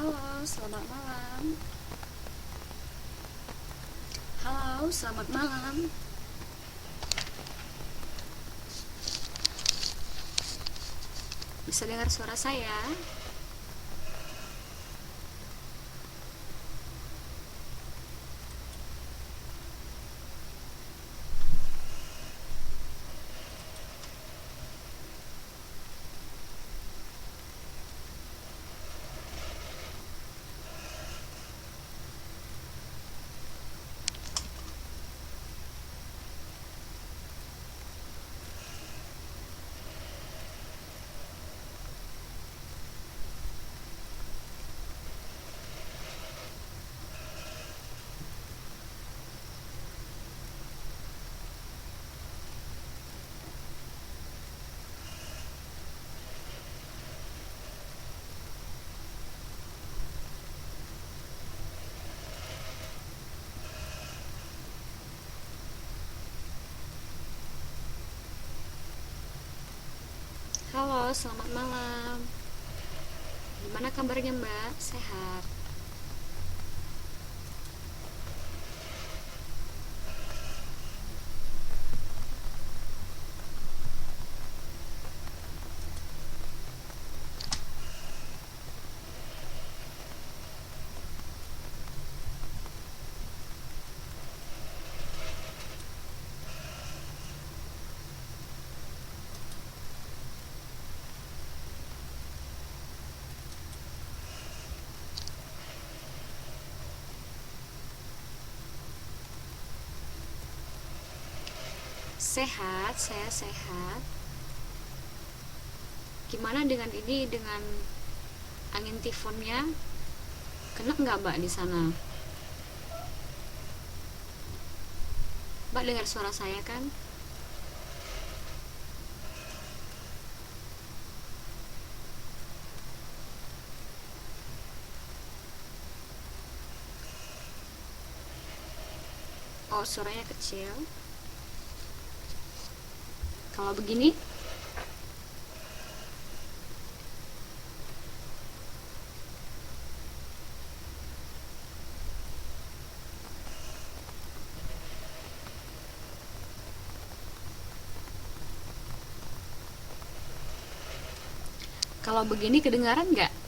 Halo, selamat malam. Halo, selamat malam. Bisa dengar suara saya? Halo, selamat malam. Gimana kabarnya, Mbak? Sehat? Sehat, saya sehat. Gimana dengan ini, dengan angin tifonnya? Kena nggak, Mbak, di sana? Mbak dengar suara saya kan? Oh, suaranya kecil. Kalau begini, kalau begini kedengaran nggak?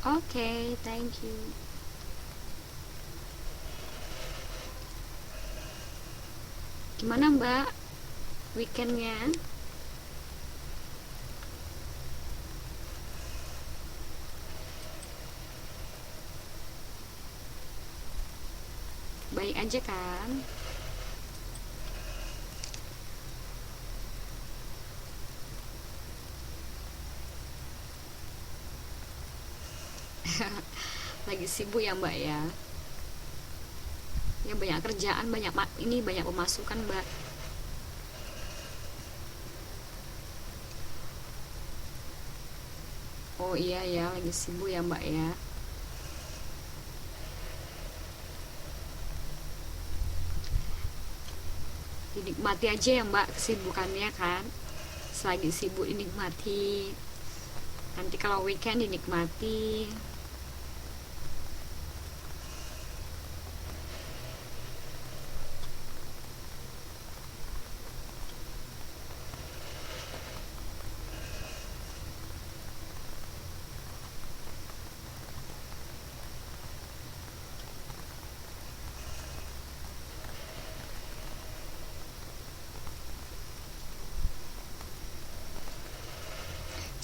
Oke, thank you. Gimana, Mbak? Weekendnya? Baik aja kan? Lagi sibuk ya, Mbak ya? Ya banyak kerjaan, ini banyak pemasukan, Mbak. Oh iya ya, lagi sibuk ya, Mbak ya. Dinikmati aja ya, Mbak, kesibukannya kan. Selagi sibuk dinikmati. Nanti kalau weekend dinikmati.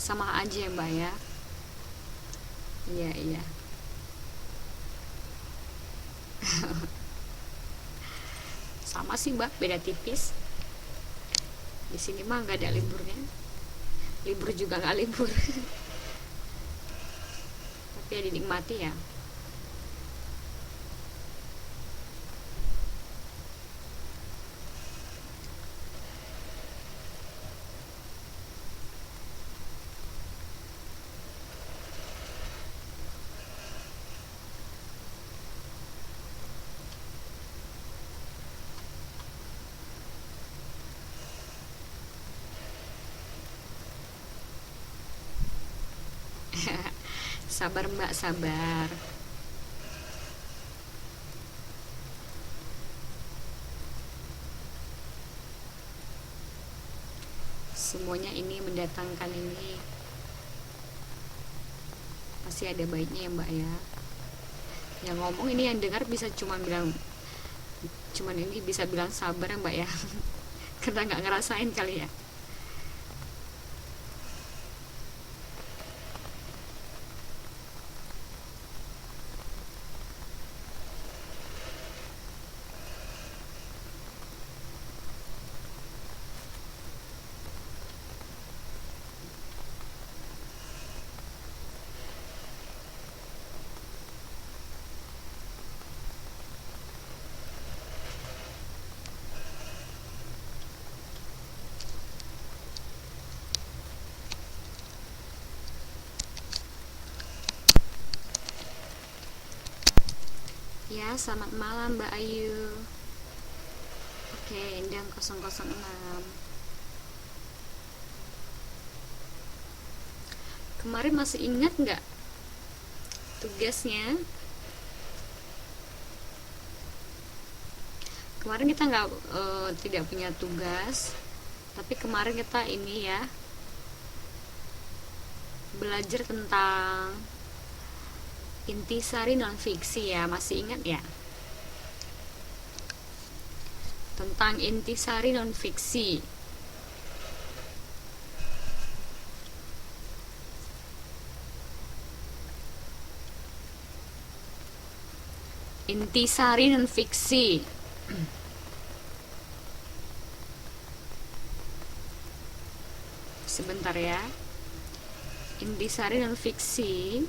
Sama aja ya, Mbak ya. Iya, iya. Sama sih, Mbak, beda tipis. Di sini mah nggak ada liburnya. Libur juga nggak libur. Tapi ya dinikmati ya. Sabar Mbak, sabar. Semuanya ini mendatangkan ini pasti ada baiknya ya Mbak ya. Yang ngomong ini yang dengar bisa cuman ini bisa bilang sabar ya Mbak ya. Karena nggak ngerasain kali ya. Ya, selamat malam Mbak Ayu. Oke, Endang 006. Kemarin masih ingat nggak tugasnya? Kemarin kita nggak tidak punya tugas, tapi kemarin kita ini ya belajar tentang intisari non fiksi ya, masih ingat ya? Tentang intisari non fiksi. Intisari non fiksi. Sebentar ya. Intisari non fiksi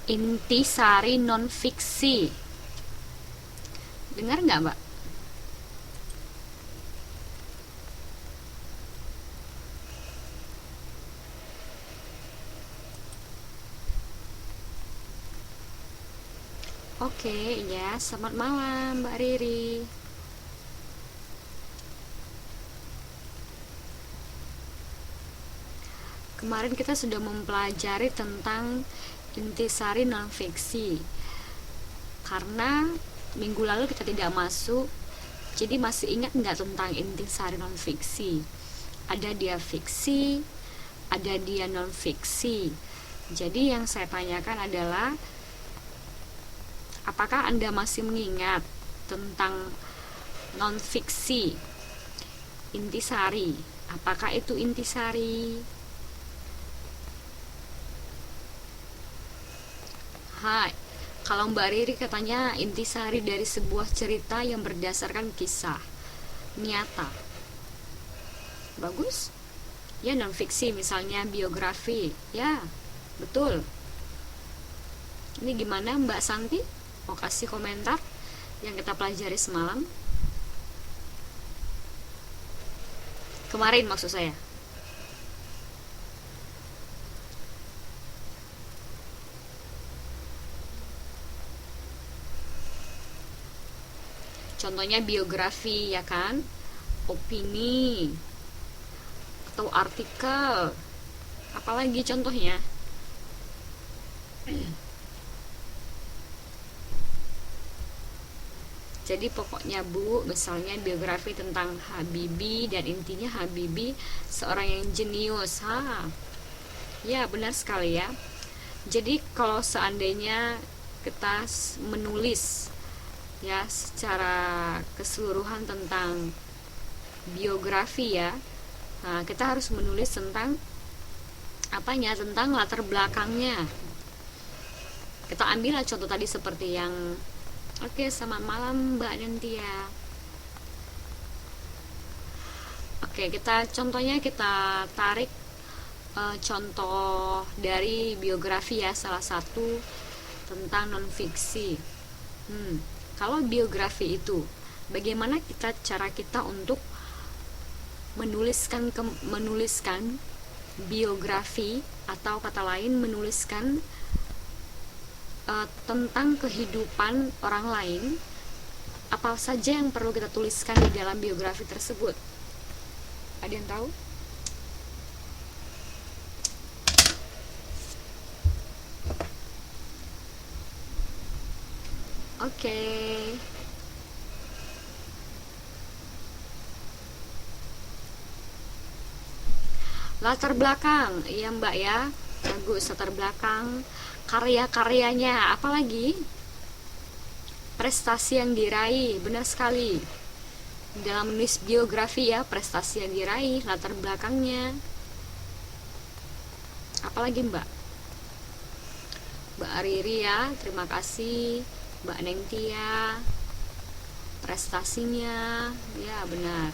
intisari non fiksi. Dengar nggak Mbak? Oke, ya, selamat malam Mbak Riri. Kemarin kita sudah mempelajari tentang intisari non fiksi. Karena minggu lalu kita tidak masuk, jadi masih ingat nggak tentang intisari non fiksi? Ada dia fiksi, ada dia non fiksi. Jadi yang saya tanyakan adalah, apakah Anda masih mengingat tentang non fiksi? Intisari, apakah itu intisari? Hai, kalau Mbak Riri katanya intisari dari sebuah cerita yang berdasarkan kisah nyata. Bagus. Ya, non fiksi misalnya biografi. Ya, betul. Ini gimana Mbak Santi? Mau kasih komentar yang kita pelajari semalam? Kemarin maksud saya. Contohnya biografi ya kan, opini atau artikel, apalagi contohnya. Jadi pokoknya Bu, misalnya biografi tentang Habibie dan intinya Habibie seorang yang jenius. Ya benar sekali ya. Jadi kalau seandainya kita menulis ya secara keseluruhan tentang biografi ya, nah kita harus menulis tentang apanya, tentang latar belakangnya. Kita ambil contoh tadi seperti yang oke, selamat malam Mbak Nantia. Oke, contohnya kita tarik contoh dari biografi ya, salah satu tentang non-fiksi. Kalau biografi itu, bagaimana cara kita untuk menuliskan biografi, atau kata lain menuliskan tentang kehidupan orang lain? Apa saja yang perlu kita tuliskan di dalam biografi tersebut? Ada yang tahu? Oke. Latar belakang, iya Mbak ya, bagus. Latar belakang, karya-karyanya, apalagi prestasi yang diraih, benar sekali. Dalam menulis biografi ya, prestasi yang diraih, latar belakangnya, apalagi Mbak? Mbak Riri ya, terima kasih. Mbak Nengtia, prestasinya, ya benar.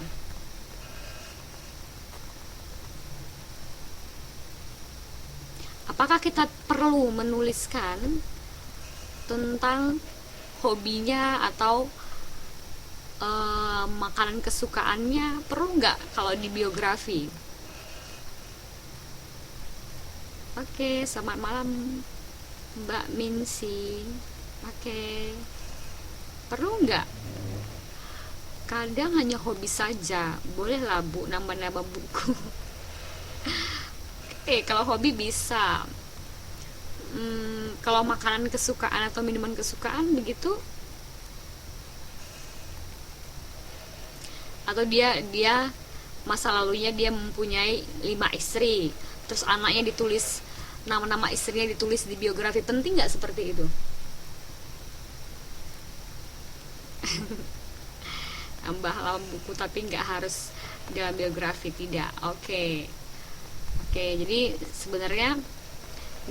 Apakah kita perlu menuliskan tentang hobinya atau makanan kesukaannya? Perlu nggak kalau di biografi? Oke, selamat malam Mbak Minsi. Oke, perlu nggak? Kadang hanya hobi saja, bolehlah Bu nambah-nambah buku. Kalau hobi bisa. Kalau makanan kesukaan atau minuman kesukaan begitu, atau dia masa lalunya dia mempunyai 5 istri, terus anaknya ditulis, nama-nama istrinya ditulis di biografi, penting nggak seperti itu? Tambah halaman buku tapi nggak harus dalam biografi, tidak. Oke, jadi sebenarnya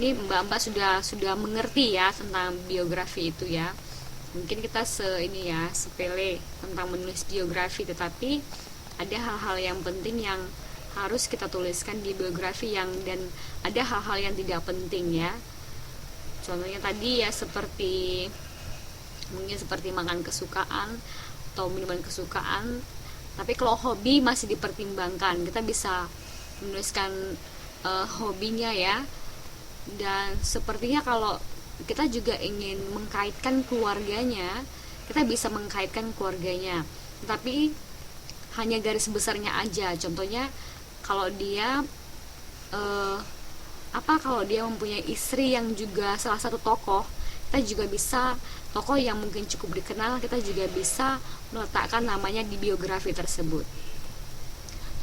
ini mbak-mbak sudah mengerti ya tentang biografi itu ya. Mungkin kita sepele tentang menulis biografi, tetapi ada hal-hal yang penting yang harus kita tuliskan di biografi, dan ada hal-hal yang tidak penting ya. Contohnya tadi ya, mungkin seperti makan kesukaan atau minuman kesukaan. Tapi kalau hobi masih dipertimbangkan, kita bisa menuliskan hobinya ya. Dan sepertinya kalau kita juga ingin mengkaitkan keluarganya, kita bisa mengkaitkan keluarganya, tapi hanya garis besarnya aja. Contohnya kalau dia kalau dia mempunyai istri yang juga salah satu tokoh, kita juga bisa, tokoh yang mungkin cukup dikenal, kita juga bisa meletakkan namanya di biografi tersebut.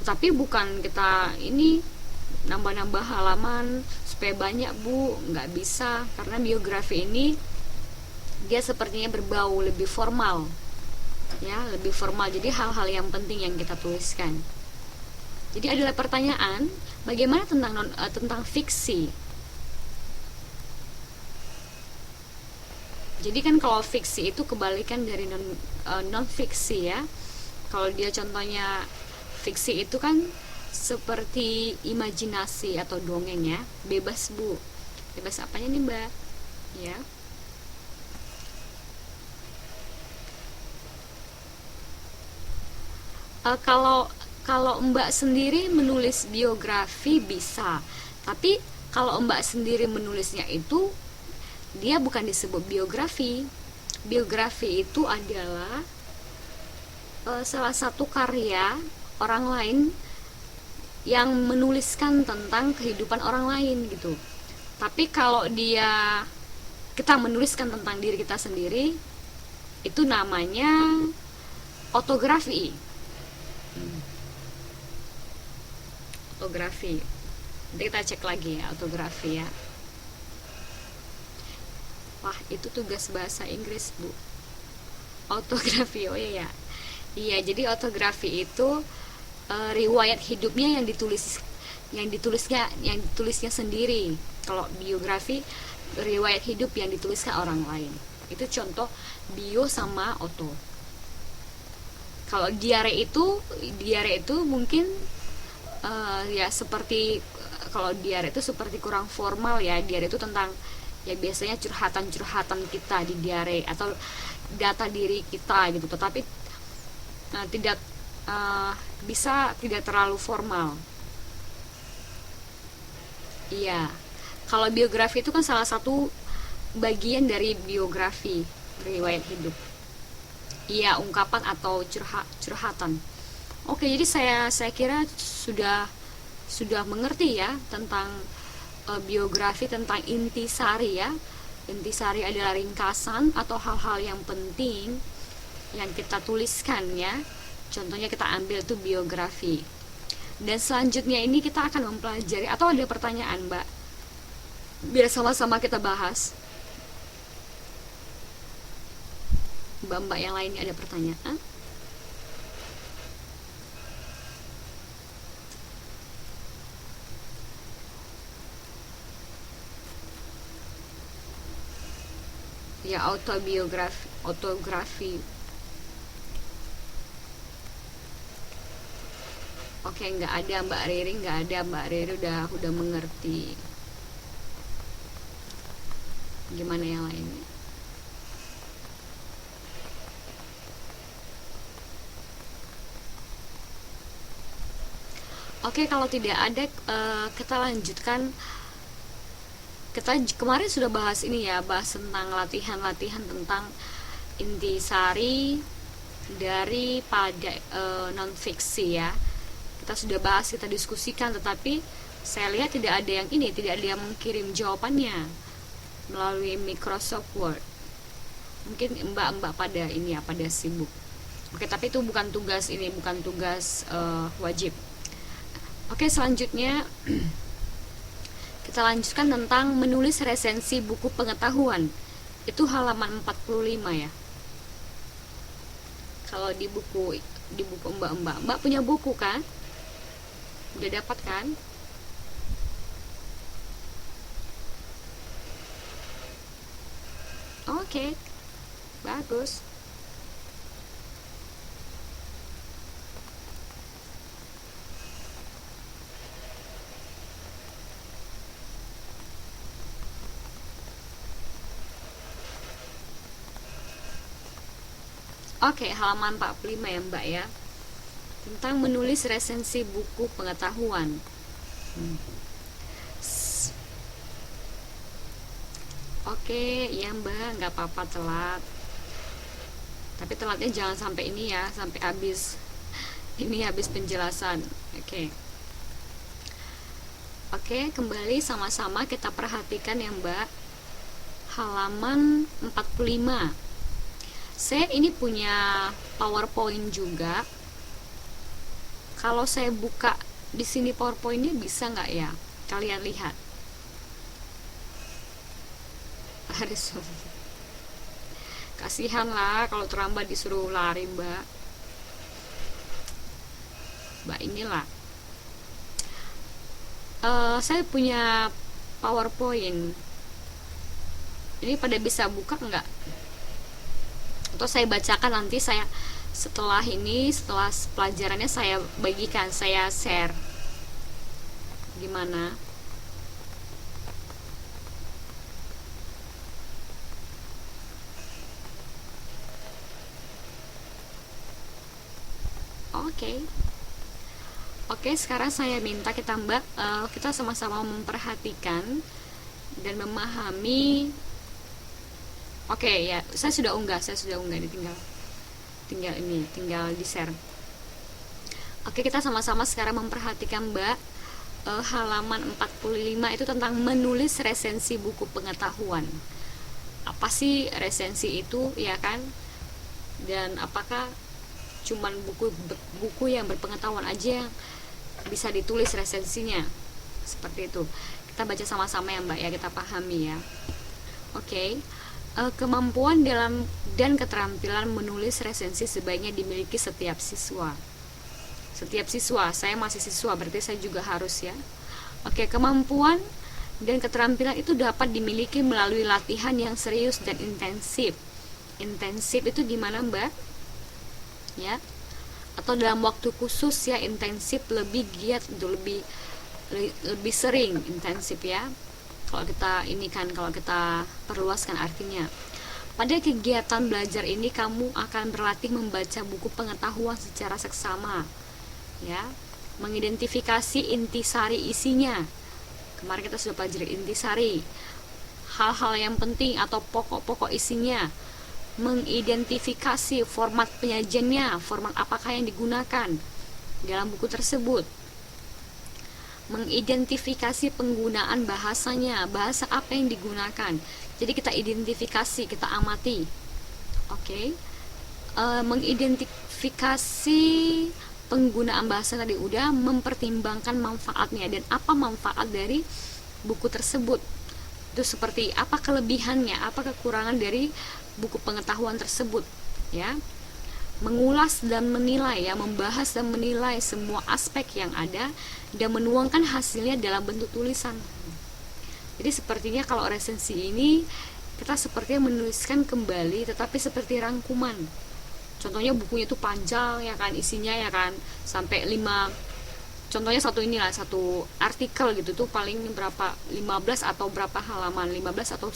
Tetapi bukan kita ini nambah-nambah halaman supaya banyak Bu, nggak bisa, karena biografi ini dia sepertinya berbau lebih formal ya, lebih formal. Jadi hal-hal yang penting yang kita tuliskan. Jadi adalah pertanyaan, bagaimana tentang fiksi? Jadi kan kalau fiksi itu kebalikan dari non fiksi ya. Kalau dia contohnya fiksi itu kan seperti imajinasi atau dongeng ya, bebas Bu. Bebas apanya nih Mbak? Ya. Kalau Mbak sendiri menulis biografi bisa, tapi kalau Mbak sendiri menulisnya itu, dia bukan disebut biografi. Biografi itu adalah salah satu karya orang lain yang menuliskan tentang kehidupan orang lain gitu. Tapi kalau kita menuliskan tentang diri kita sendiri, itu namanya autografi. Autografi. Nanti kita cek lagi ya, autografi ya. Wah, itu tugas bahasa Inggris Bu. Autografi, oh iya ya. Iya, jadi autografi itu riwayat hidupnya yang ditulisnya sendiri. Kalau biografi, riwayat hidup yang dituliskan orang lain. Itu contoh bio sama auto. Kalau diare itu mungkin ya seperti, kalau diare itu seperti kurang formal ya. Diare itu tentang ya biasanya curhatan-curhatan kita di diare atau data diri kita gitu, tetapi tidak bisa tidak terlalu formal. Iya, kalau biografi itu kan salah satu bagian dari biografi, riwayat hidup. Iya, ungkapan atau curhatan. Oke, jadi saya kira sudah mengerti ya tentang biografi, tentang intisari ya. Intisari adalah ringkasan atau hal-hal yang penting yang kita tuliskan ya. Contohnya kita ambil tuh biografi. Dan selanjutnya ini kita akan mempelajari, atau ada pertanyaan Mbak? Biar sama-sama kita bahas. Mbak-mbak yang lainnya ada pertanyaan? Ya, autografi. Oke, nggak ada Mbak Riri, nggak ada Mbak Riri, udah mengerti. Gimana yang lainnya? Oke, kalau tidak ada, kita lanjutkan. Kita kemarin sudah bahas ini ya, bahas tentang latihan-latihan tentang intisari daripada non fiksi ya. Kita sudah bahas, kita diskusikan, tetapi saya lihat tidak ada yang mengirim jawabannya melalui Microsoft Word. Mungkin mbak-mbak pada ini ya, pada sibuk. Oke, tapi itu bukan tugas wajib. Oke, selanjutnya kita lanjutkan tentang menulis resensi buku pengetahuan. Itu halaman 45 ya. Kalau di buku Mbak punya buku kan? Udah dapat kan? Oke. Bagus. Oke, halaman 45 ya Mbak ya. Tentang menulis resensi buku pengetahuan. Oke, ya Mbak, nggak apa-apa telat. Tapi telatnya jangan sampai ini ya, sampai habis. Ini habis penjelasan. Oke. Oke, kembali sama-sama kita perhatikan ya Mbak. Halaman 45. Saya ini punya PowerPoint juga. Kalau saya buka di sini PowerPointnya bisa nggak ya? Kalian lihat. Kasihan lah kalau terlambat disuruh lari Mbak. Mbak inilah. Saya punya PowerPoint. Ini pada bisa buka nggak? Atau saya bacakan nanti, setelah pelajarannya saya bagikan, saya share. Gimana? Oke, sekarang saya minta kita sama-sama memperhatikan dan memahami. Oke ya, saya sudah unggah ini tinggal di share. Oke, kita sama-sama sekarang memperhatikan Mbak, halaman 45 itu tentang menulis resensi buku pengetahuan. Apa sih resensi itu ya kan? Dan apakah cuman buku yang berpengetahuan aja yang bisa ditulis resensinya? Seperti itu. Kita baca sama-sama ya Mbak ya, kita pahami ya. Oke. Kemampuan dan keterampilan menulis resensi sebaiknya dimiliki setiap siswa. Saya masih siswa, berarti saya juga harus ya. Oke, kemampuan dan keterampilan itu dapat dimiliki melalui latihan yang serius dan intensif. Intensif itu gimana Mbak? Ya. Atau dalam waktu khusus ya, intensif lebih giat, lebih sering intensif ya. Kalau kita ini kan, kalau kita perluaskan artinya, pada kegiatan belajar ini kamu akan berlatih membaca buku pengetahuan secara seksama, ya, mengidentifikasi intisari isinya. Kemarin kita sudah pelajari intisari, hal-hal yang penting atau pokok-pokok isinya, mengidentifikasi format penyajiannya, format apakah yang digunakan dalam buku tersebut, mengidentifikasi penggunaan bahasanya, bahasa apa yang digunakan. Jadi kita identifikasi, kita amati, oke. Mengidentifikasi penggunaan bahasa tadi udah, mempertimbangkan manfaatnya dan apa manfaat dari buku tersebut. Itu seperti apa kelebihannya, apa kekurangan dari buku pengetahuan tersebut, ya. Mengulas dan menilai, ya, membahas dan menilai semua aspek yang ada dan menuangkan hasilnya dalam bentuk tulisan. Jadi sepertinya kalau resensi ini kita sepertinya menuliskan kembali tetapi seperti rangkuman. Contohnya bukunya itu panjang, ya kan, isinya, ya kan, sampai 5, contohnya satu artikel gitu tuh paling berapa, 15 atau berapa halaman, 15 atau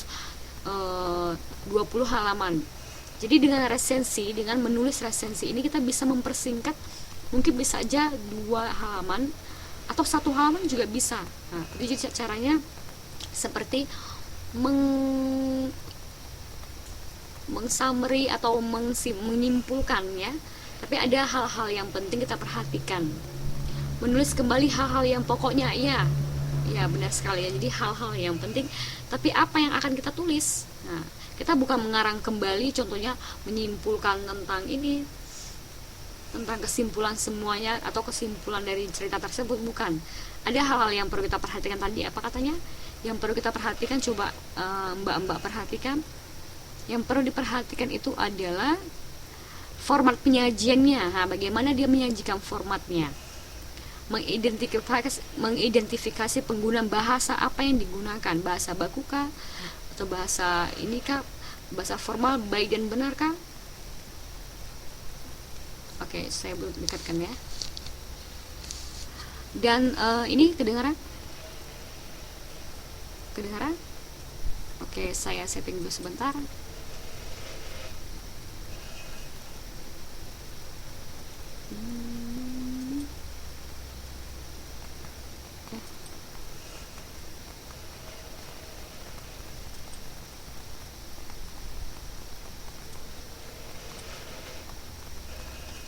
20 halaman. Jadi dengan resensi, dengan menulis resensi ini kita bisa mempersingkat, mungkin bisa aja 2 halaman atau 1 halaman juga bisa. Nah, jadi caranya seperti mengsummary atau menyimpulkan, ya. Tapi ada hal-hal yang penting kita perhatikan. Menulis kembali hal-hal yang pokoknya, ya benar sekali, ya. Jadi hal-hal yang penting, tapi apa yang akan kita tulis? Nah, kita bukan mengarang kembali, contohnya menyimpulkan tentang ini, tentang kesimpulan semuanya atau kesimpulan dari cerita tersebut, bukan. Ada hal-hal yang perlu kita perhatikan tadi, apa katanya? Yang perlu kita perhatikan, coba mbak-mbak perhatikan. Yang perlu diperhatikan itu adalah format penyajiannya. Nah, bagaimana dia menyajikan formatnya? Mengidentifikasi penggunaan bahasa apa yang digunakan, bahasa baku kah atau bahasa ini kah, bahasa formal, baik dan benar kah? Oke, saya belum dekatkan, ya. Dan ini kedengaran? Oke, saya setting dulu sebentar.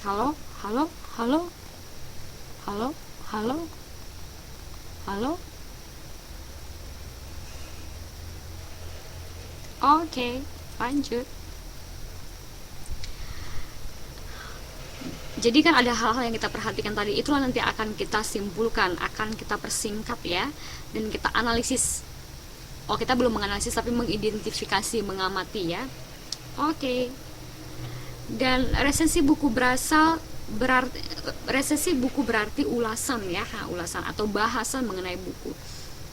Halo, halo, halo, halo, halo, halo. Oke, lanjut. Jadi kan ada hal-hal yang kita perhatikan tadi, itulah nanti akan kita simpulkan, akan kita persingkat, ya, dan kita analisis. Oh, kita belum menganalisis tapi mengidentifikasi, mengamati, ya. Oke. Dan resensi buku berarti ulasan, ya, ulasan atau bahasan mengenai buku,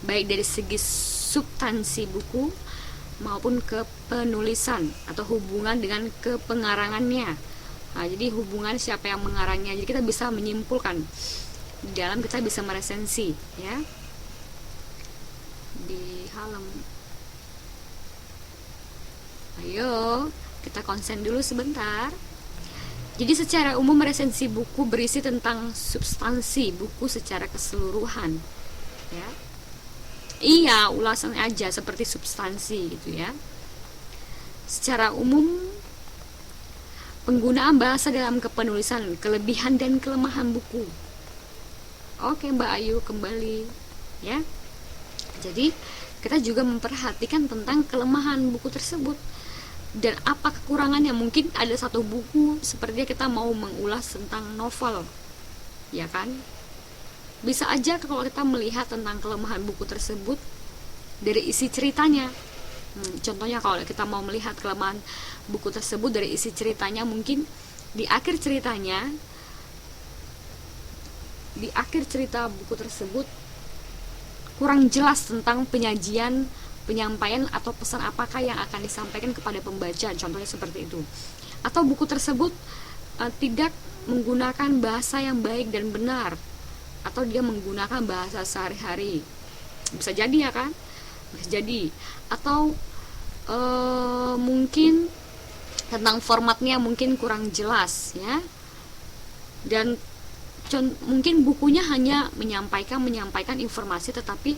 baik dari segi substansi buku maupun ke penulisan atau hubungan dengan kepengarangannya. Nah, jadi hubungan siapa yang mengarangnya, jadi kita bisa menyimpulkan di dalam, kita bisa meresensi, ya. Di halaman, ayo kita konsen dulu sebentar. Jadi secara umum resensi buku berisi tentang substansi buku secara keseluruhan, ya. Iya, ulasan aja seperti substansi gitu, ya. Secara umum penggunaan bahasa dalam kepenulisan, kelebihan dan kelemahan buku. Oke, Mbak Ayu kembali, ya. Jadi kita juga memperhatikan tentang kelemahan buku tersebut dan apa kekurangannya. Mungkin ada satu buku sepertinya kita mau mengulas tentang novel, ya kan. Bisa aja kalau kita melihat tentang kelemahan buku tersebut dari isi ceritanya. Contohnya kalau kita mau melihat kelemahan buku tersebut dari isi ceritanya, mungkin di akhir cerita buku tersebut kurang jelas tentang penyampaian atau pesan apakah yang akan disampaikan kepada pembaca, contohnya seperti itu. Atau buku tersebut tidak menggunakan bahasa yang baik dan benar, atau dia menggunakan bahasa sehari-hari, bisa jadi, ya kan. bisa jadi, atau mungkin tentang formatnya mungkin kurang jelas ya, dan mungkin bukunya hanya menyampaikan informasi tetapi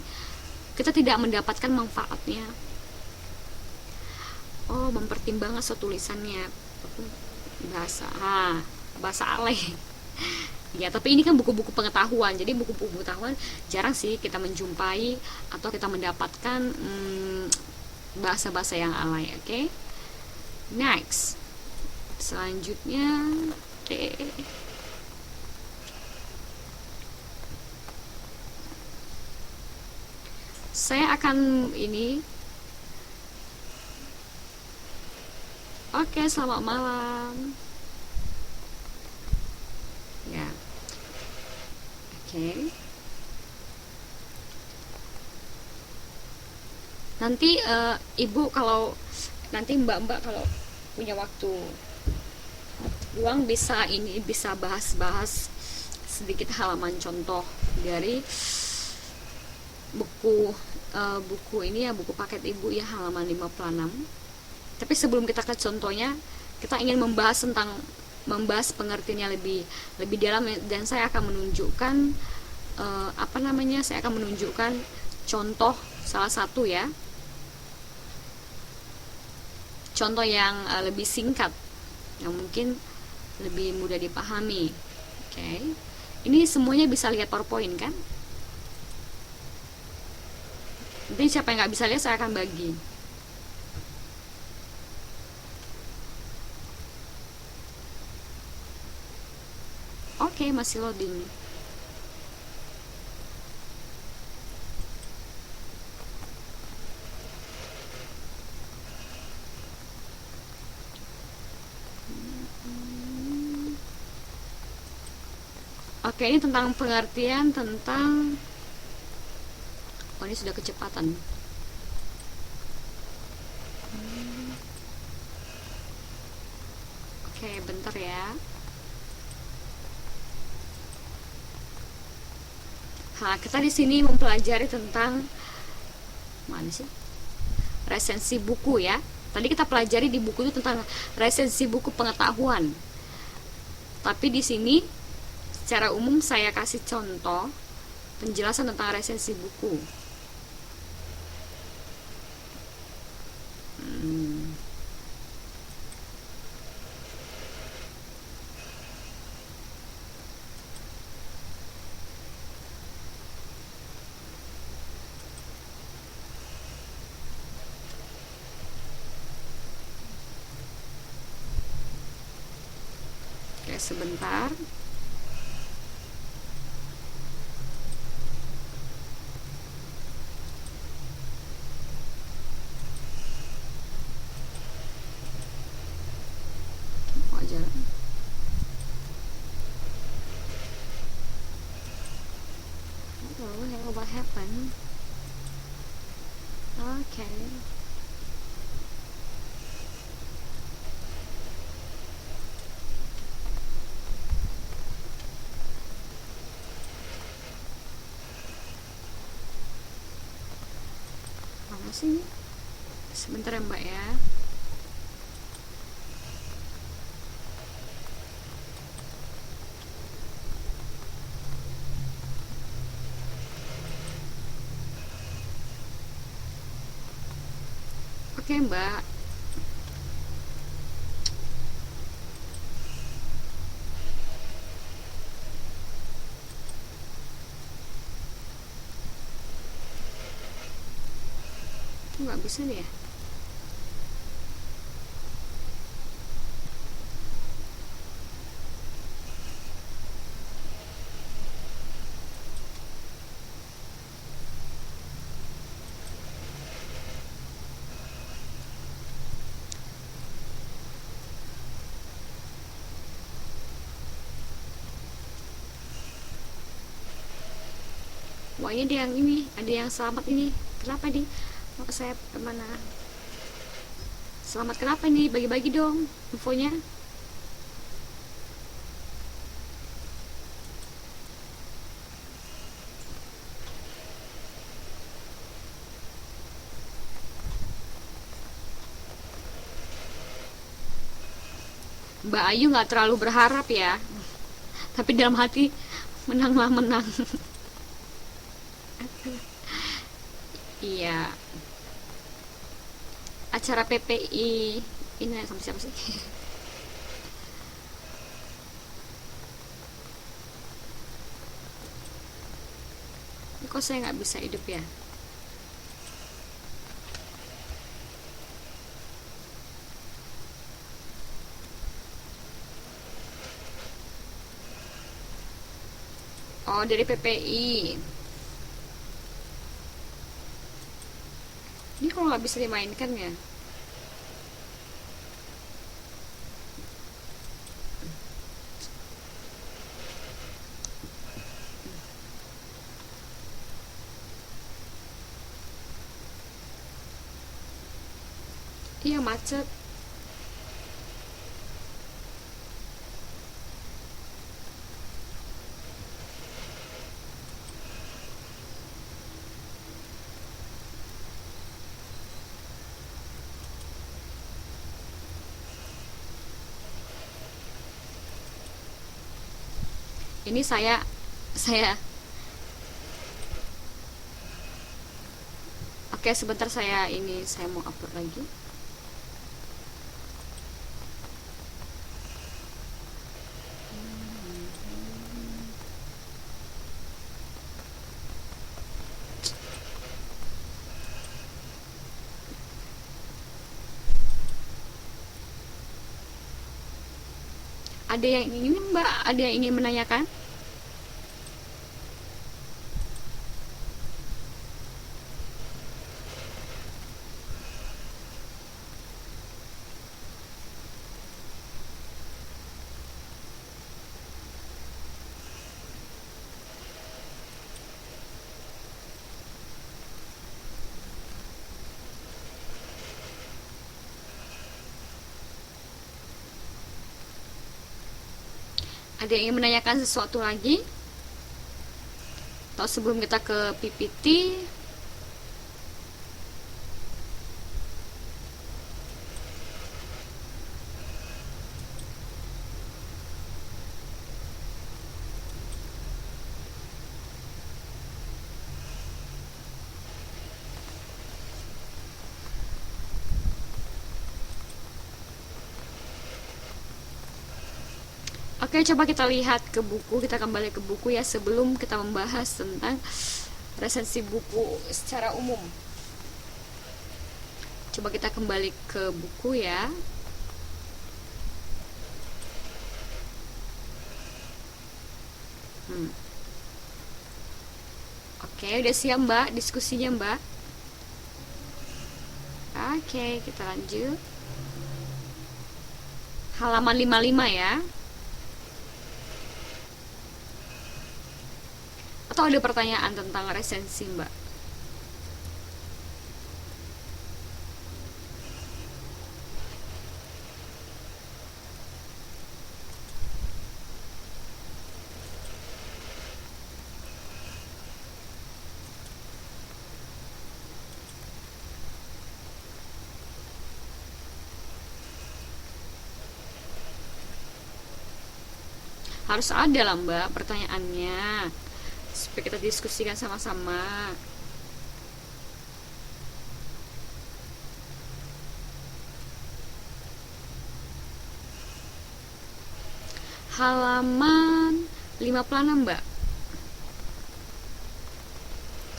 kita tidak mendapatkan manfaatnya. Oh, mempertimbangkan tulisannya, bahasa alay. Ya, tapi ini kan buku-buku pengetahuan, jadi buku-buku pengetahuan jarang sih kita menjumpai atau kita mendapatkan bahasa-bahasa yang alay. Oke, next, selanjutnya saya akan ini. Oke, selamat malam ya. Oke, nanti ibu kalau nanti mbak-mbak kalau punya waktu luang bisa bahas-bahas sedikit halaman contoh dari buku ini ya, buku paket ibu ya, halaman 56. Tapi sebelum kita ke contohnya, kita ingin membahas pengertiannya lebih dalam, dan saya akan menunjukkan saya akan menunjukkan contoh salah satu ya, contoh yang lebih singkat yang mungkin lebih mudah dipahami. Oke. Ini semuanya bisa lihat PowerPoint kan? Nanti siapa yang nggak bisa lihat saya akan bagi. Oke, masih loading. Oke, ini tentang pengertian tentang, oh ini sudah kecepatan. Oke, bentar ya. Kita di sini mempelajari tentang mana sih? Resensi buku ya. Tadi kita pelajari di buku itu tentang resensi buku pengetahuan. Tapi di sini secara umum saya kasih contoh penjelasan tentang resensi buku. Oke, sebentar. What happened? Okay. Mana sih? Sebentar ya Mbak ya. Oke Mbak. Nggak bisa nih ya. Wah, ini ada yang ini, ada yang selamat ini. Kenapa di? Mau saya kemana? Selamat kenapa nih? Bagi-bagi dong infonya. Mbak Ayu nggak terlalu berharap ya, tapi dalam hati menanglah menang. Iya, acara PPI ini sama siapa sih? Kok saya nggak bisa hidup ya? Oh, dari PPI. Ini kalau nggak bisa dimainkan ya? Iya, macet. Ini saya oke, sebentar, saya mau upload lagi. Ada yang ingin, Mbak? Ada yang ingin menanyakan? Ada yang ingin menanyakan sesuatu lagi? Atau sebelum kita ke PPT? Oke, coba kita lihat ke buku, kita kembali ke buku ya sebelum kita membahas tentang resensi buku secara umum. Coba kita kembali ke buku ya. Oke, udah siap Mbak diskusinya Mbak? Oke, kita lanjut. Halaman 55 ya. Atau ada pertanyaan tentang resensi Mbak? Harus ada lah Mbak pertanyaannya, supaya kita diskusikan sama-sama. Halaman 56 Mbak.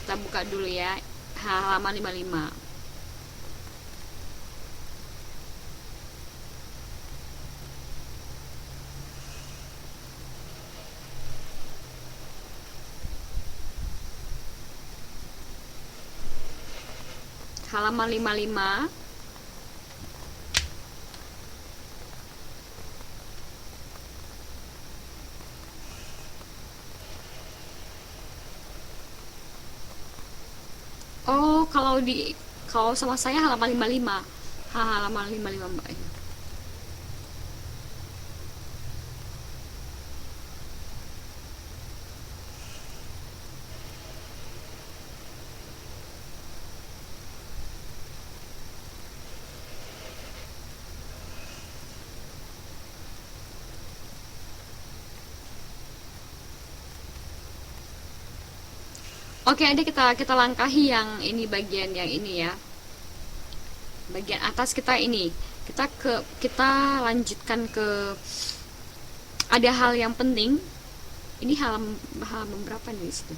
Kita buka dulu ya, halaman 55. Halaman 55. Oh, kalau sama saya halaman 55. Halaman 55 Mbak. Oke, ada kita langkahi yang ini, bagian yang ini ya. Bagian atas kita ini. Kita lanjutkan ke ada hal yang penting. Ini halaman berapa nih di situ?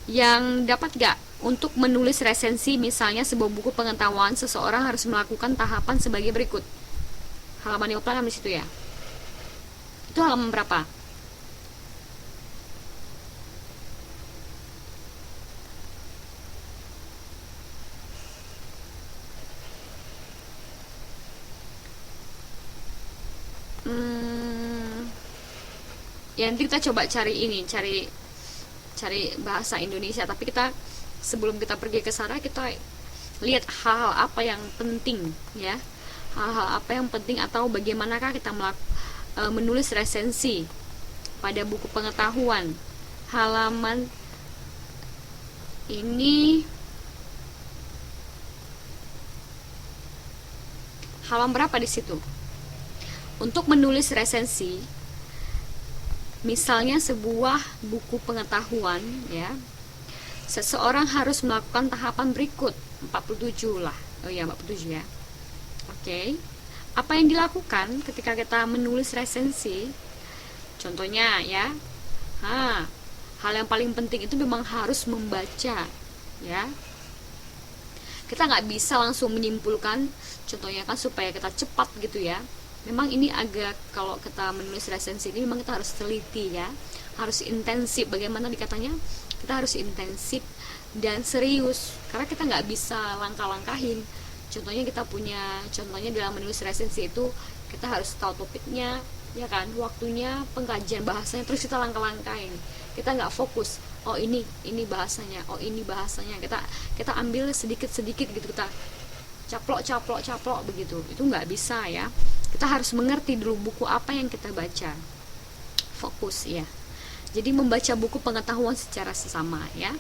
Yang dapat gak untuk menulis resensi misalnya sebuah buku pengetahuan, seseorang harus melakukan tahapan sebagai berikut. Halaman yang di situ ya. Itu halaman berapa? Ya nanti kita coba cari bahasa Indonesia, tapi kita sebelum kita pergi ke sana kita lihat hal-hal apa yang penting ya, hal-hal apa yang penting atau bagaimanakah kita menulis resensi pada buku pengetahuan. Halaman ini halaman berapa di situ? Untuk menulis resensi misalnya sebuah buku pengetahuan ya, seseorang harus melakukan tahapan berikut. 47 lah. Oh ya, 47 ya. Oke. Apa yang dilakukan ketika kita menulis resensi? Contohnya ya. Hal yang paling penting itu memang harus membaca ya. Kita nggak bisa langsung menyimpulkan, contohnya kan supaya kita cepat gitu ya. Memang ini agak, kalau kita menulis resensi ini memang kita harus teliti ya, harus intensif. Bagaimana dikatanya? Kita harus intensif dan serius, karena kita nggak bisa langkah-langkahin. Contohnya dalam menulis resensi itu kita harus tahu topiknya ya kan, waktunya, pengkajian bahasanya, terus kita langkah-langkahin. Kita nggak fokus, oh ini bahasanya, oh ini bahasanya, kita ambil sedikit-sedikit gitu, kita caplok begitu. Itu nggak bisa ya. Kita harus mengerti dulu buku apa yang kita baca, fokus ya. Jadi membaca buku pengetahuan secara sesama ya.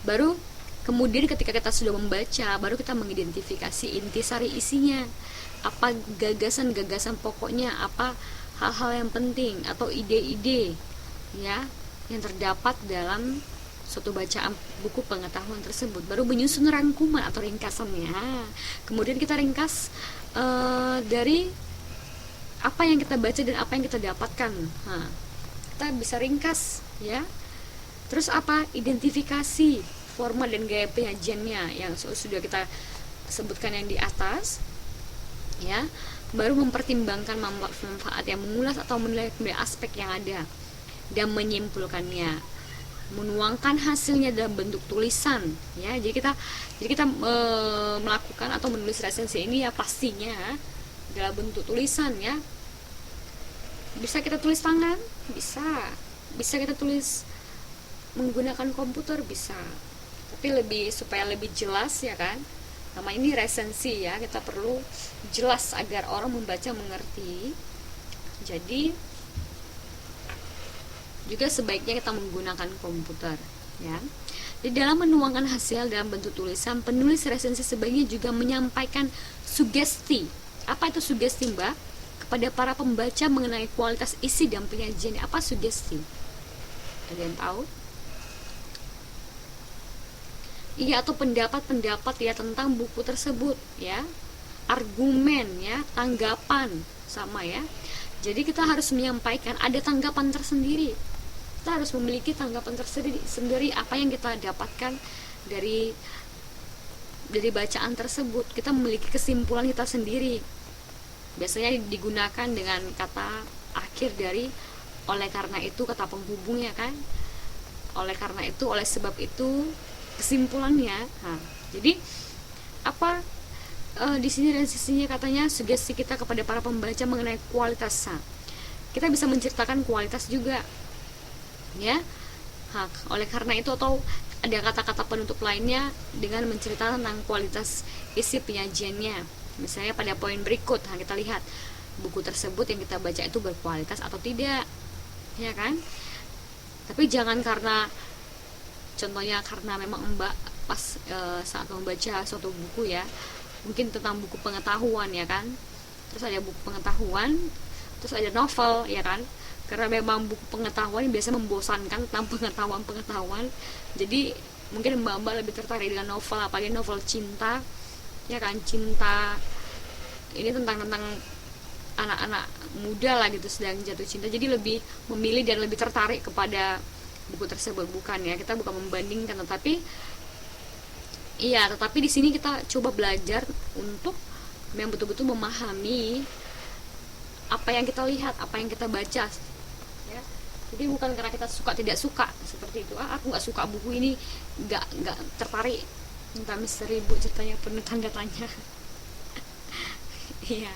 Baru kemudian ketika kita sudah membaca, baru kita mengidentifikasi intisari isinya, apa gagasan-gagasan pokoknya, apa hal-hal yang penting atau ide-ide ya yang terdapat dalam suatu bacaan buku pengetahuan tersebut. Baru menyusun rangkuman atau ringkasannya. Kemudian kita ringkas dari apa yang kita baca dan apa yang kita dapatkan. Kita bisa ringkas ya. Terus apa? Identifikasi format dan gaya penyajiannya yang sudah kita sebutkan yang di atas ya. Baru mempertimbangkan manfaat yang mengulas atau menilai aspek yang ada dan menyimpulkannya, menuangkan hasilnya dalam bentuk tulisan ya. Jadi kita melakukan atau menulis resensi ini ya pastinya dalam bentuk tulisan ya. Bisa kita tulis tangan, bisa kita tulis menggunakan komputer, bisa, tapi supaya lebih jelas ya kan. Nama ini resensi ya, kita perlu jelas agar orang membaca mengerti. Jadi juga sebaiknya kita menggunakan komputer ya. Di dalam menuangkan hasil dalam bentuk tulisan, penulis resensi sebaiknya juga menyampaikan sugesti. Apa itu sugesti, Mbak? Kepada para pembaca mengenai kualitas isi dan penyajian. Apa sugesti? Ada yang tahu? Iya, atau pendapat-pendapat ya tentang buku tersebut ya. Argumen ya, tanggapan sama ya. Jadi kita harus menyampaikan, ada tanggapan tersendiri. Kita harus memiliki tanggapan tersendiri apa yang kita dapatkan dari bacaan tersebut. Kita memiliki kesimpulan kita sendiri. Biasanya digunakan dengan kata akhir dari oleh karena itu, kata penghubungnya kan. Oleh karena itu, oleh sebab itu, kesimpulannya. Jadi apa di sini resensinya katanya sugesti kita kepada para pembaca mengenai kualitas. Kita bisa menceritakan kualitas juga ya. Oleh karena itu, atau ada kata-kata penutup lainnya dengan menceritakan tentang kualitas isi penyajiannya. Misalnya pada poin berikut kita lihat buku tersebut yang kita baca itu berkualitas atau tidak ya kan. Tapi jangan contohnya karena memang Mbak pas saat membaca suatu buku ya, mungkin tentang buku pengetahuan ya kan, terus ada buku pengetahuan, terus ada novel ya kan, karena memang buku pengetahuan biasa membosankan tentang pengetahuan. Jadi mungkin mbak-mbak lebih tertarik dengan novel, apalagi novel cinta, ya kan, cinta ini tentang anak-anak muda lah gitu, sedang jatuh cinta, jadi lebih memilih dan lebih tertarik kepada buku tersebut. Bukan ya, kita bukan membandingkan, tetapi di sini kita coba belajar untuk yang betul-betul memahami apa yang kita lihat, apa yang kita baca ya. Jadi bukan karena kita suka tidak suka seperti itu. Aku nggak suka buku ini, nggak tertarik, minta misteri bu, ceritanya penuh tanda tanya. Iya.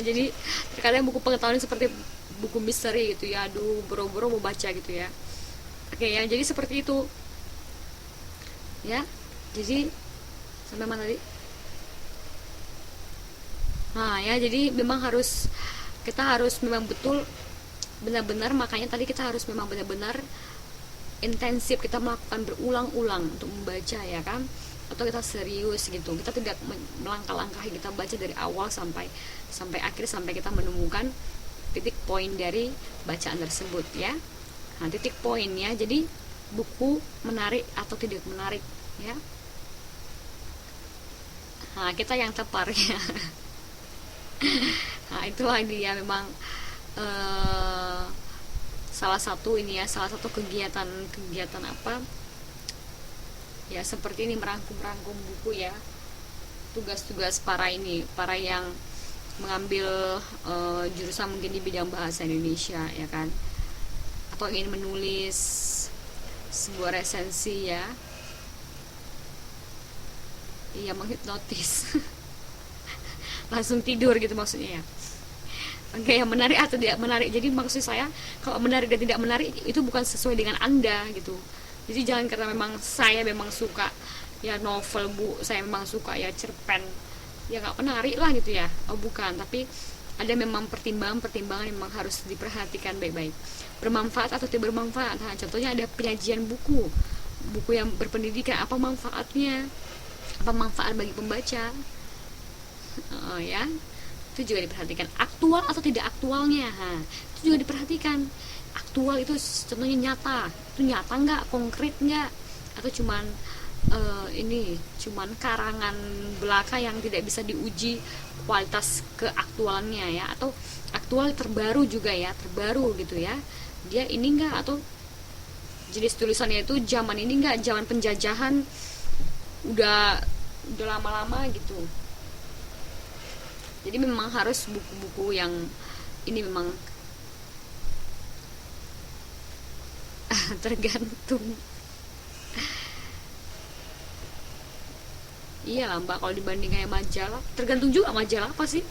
Jadi terkadang buku pengetahuan seperti buku misteri gitu ya, aduh boro-boro mau baca gitu ya. Oke ya, jadi seperti itu ya. Jadi sampai mana tadi? Nah ya, jadi memang kita harus memang betul benar-benar, makanya tadi kita harus memang benar-benar intensif, kita melakukan berulang-ulang untuk membaca ya kan, atau kita serius gitu, kita tidak melangkah-langkahi, kita baca dari awal sampai akhir, sampai kita menemukan titik poin dari bacaan tersebut ya. Nah, titik poinnya, jadi buku menarik atau tidak menarik ya. Nah, kita yang tepar ya. Nah, itulah dia memang salah satu kegiatan apa ya, seperti ini, merangkum buku ya, tugas-tugas para yang mengambil jurusan mungkin di bidang bahasa Indonesia ya kan, atau ingin menulis sebuah resensi ya, iya, menghipnotis. Langsung tidur gitu maksudnya ya. Oke, yang menarik atau tidak menarik, jadi maksud saya kalau menarik dan tidak menarik itu bukan sesuai dengan Anda gitu. Jadi jangan karena memang saya memang suka ya novel bu, saya memang suka ya cerpen, ya nggak menarik lah gitu ya. Oh bukan, tapi ada memang pertimbangan yang memang harus diperhatikan baik-baik, bermanfaat atau tidak bermanfaat. Nah, contohnya ada penyajian buku yang berpendidikan, apa manfaatnya, apa manfaat bagi pembaca ya, itu juga diperhatikan. Aktual atau tidak aktualnya, itu juga diperhatikan. Aktual itu contohnya nyata, itu nyata nggak, konkret nggak, atau cuman cuman karangan belaka yang tidak bisa diuji kualitas keaktualannya ya, atau aktual terbaru juga ya, terbaru gitu ya, dia ini nggak, atau jenis tulisannya itu zaman ini nggak, zaman penjajahan, udah lama-lama gitu. Jadi memang harus buku-buku yang ini memang tergantung. Iya lah mbak, kalau dibandingkan majalah, tergantung juga majalah apa sih.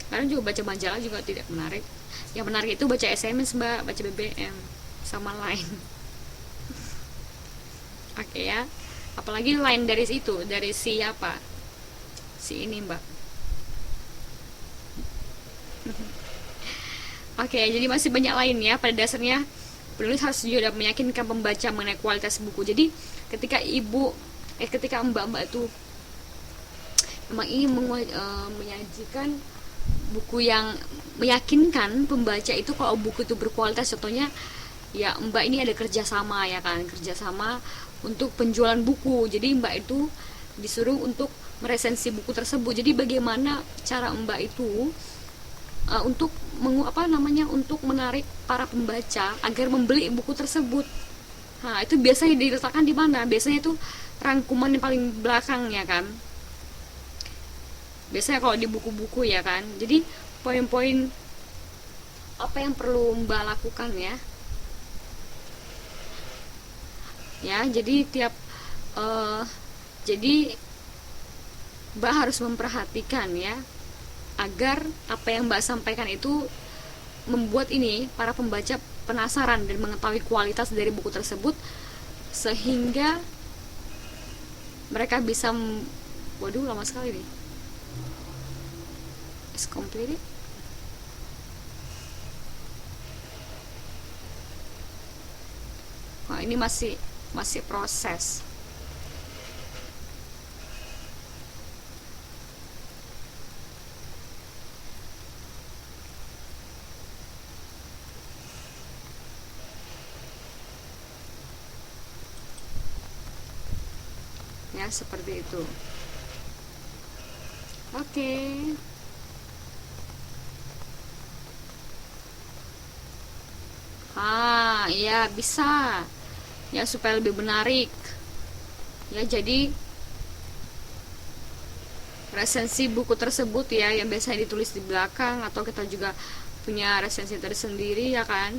Karena juga baca majalah juga tidak menarik. Yang menarik itu baca SMS mbak, baca BBM sama lain. Oke ya. Apalagi lain dari situ, dari siapa? Si ini mbak. Oke, jadi masih banyak lain ya. Pada dasarnya penulis harus juga meyakinkan pembaca mengenai kualitas buku. Jadi ketika mbak-mbak itu memang ingin menyajikan buku yang meyakinkan pembaca itu kalau buku itu berkualitas, contohnya ya mbak ini ada kerjasama ya kan, kerjasama untuk penjualan buku. Jadi mbak itu disuruh untuk meresensi buku tersebut. Jadi bagaimana cara mbak itu untuk untuk menarik para pembaca agar membeli buku tersebut. Nah, itu biasanya diletakkan di mana? Biasanya itu rangkuman yang paling belakang ya kan. Biasanya kalau di buku-buku ya kan. Jadi poin-poin apa yang perlu Mbak lakukan ya. Ya, jadi jadi Mbak harus memperhatikan ya, agar apa yang Mbak sampaikan itu membuat para pembaca penasaran dan mengetahui kualitas dari buku tersebut, sehingga mereka bisa waduh lama sekali nih, is completed. Nah, ini masih proses. ya, seperti itu. Oke. Ya bisa ya, supaya lebih menarik ya. Jadi resensi buku tersebut ya, yang biasanya ditulis di belakang, atau kita juga punya resensi tersendiri ya kan.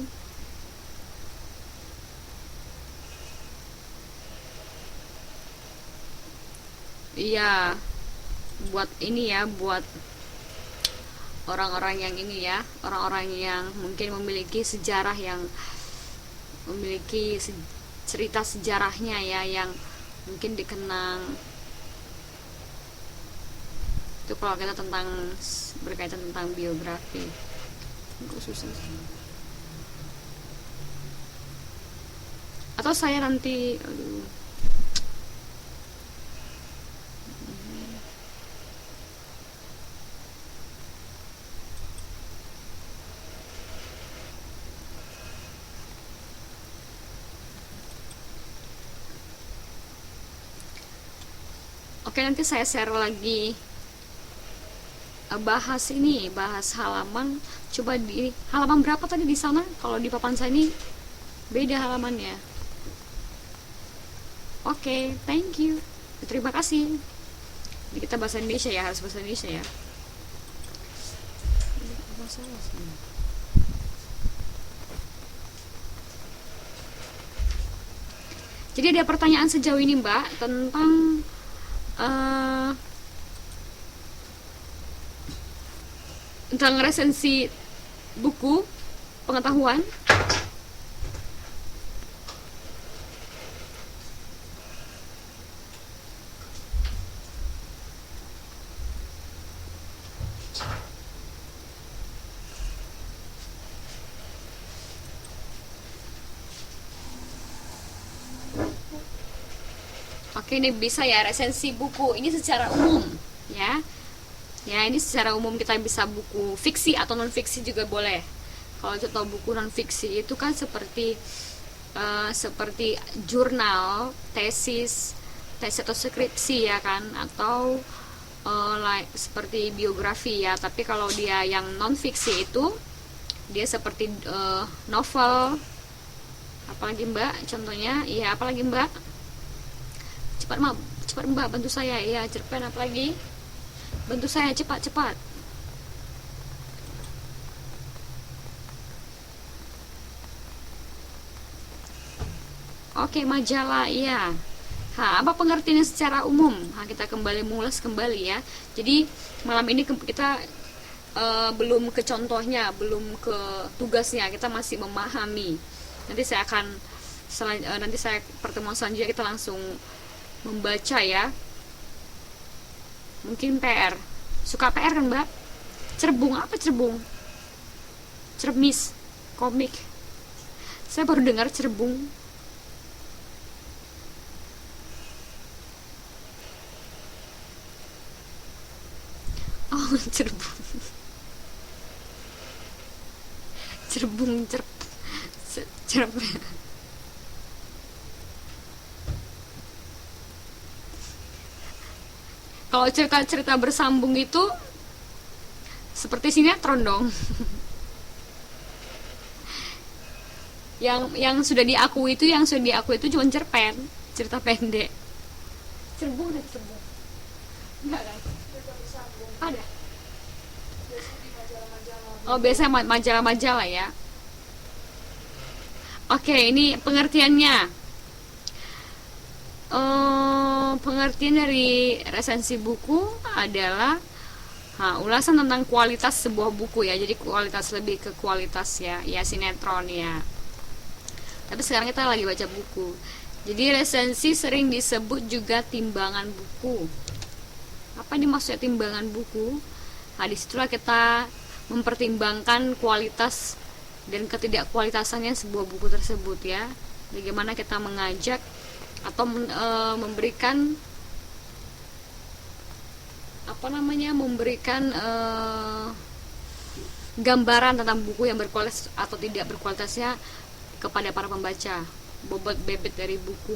Iya, buat ini ya, buat orang-orang yang ini ya, orang-orang yang mungkin memiliki sejarah, yang memiliki cerita sejarahnya ya, yang mungkin dikenang. Itu kalau kita tentang berkaitan tentang biografi. Kok susah sih. Atau saya nanti, aduh. Oke, nanti saya share lagi, bahas ini, bahas halaman. Coba di halaman berapa tadi di sana? Kalau di papan saya ini beda halamannya. Oke, thank you. Terima kasih. Jadi kita bahasa Indonesia ya, harus bahasa Indonesia ya. Jadi ada pertanyaan sejauh ini Mbak tentang tentang resensi buku pengetahuan. Oke, ini bisa ya, resensi buku ini secara umum ya. Ya, ini secara umum kita bisa buku fiksi atau non fiksi juga boleh. Kalau contoh buku non fiksi itu kan seperti seperti jurnal, tesis atau skripsi ya kan, atau seperti biografi ya. Tapi kalau dia yang non fiksi itu dia seperti novel. Apalagi Mbak contohnya? Iya, apalagi Mbak? Cepat Mbak, bantu saya ya, cerpen apa lagi? Bantu saya cepat. Oke, majalah iya. Apa pengertiannya secara umum? Kita kembali mengulas kembali ya. Jadi malam ini kita belum ke contohnya, belum ke tugasnya, kita masih memahami. Nanti saya akan nanti saya pertemuan selanjutnya kita langsung membaca ya. Mungkin PR. Suka PR kan Mbak? Cerbung, apa cerbung? Cermis, komik. Saya baru dengar cerbung. Oh, cerbung. Cerbung, cerp. Kalau cerita-cerita bersambung itu seperti sinetron dong. yang sudah diakui itu cuma cerpen, cerita pendek. Cerbung dan cerbung. Enggak kan? Ada. Oh, biasanya majalah-majalah ya. Oke, ini pengertiannya. Pengertian dari resensi buku adalah ulasan tentang kualitas sebuah buku ya. Jadi kualitas, lebih ke kualitas ya, sinetron ya. Tapi sekarang kita lagi baca buku. Jadi resensi sering disebut juga timbangan buku. Apa ini maksudnya timbangan buku? Disitulah kita mempertimbangkan kualitas dan ketidakkualitasannya sebuah buku tersebut ya. Bagaimana kita mengajak atau memberikan gambaran tentang buku yang berkualitas atau tidak berkualitasnya kepada para pembaca, bobot bebet dari buku.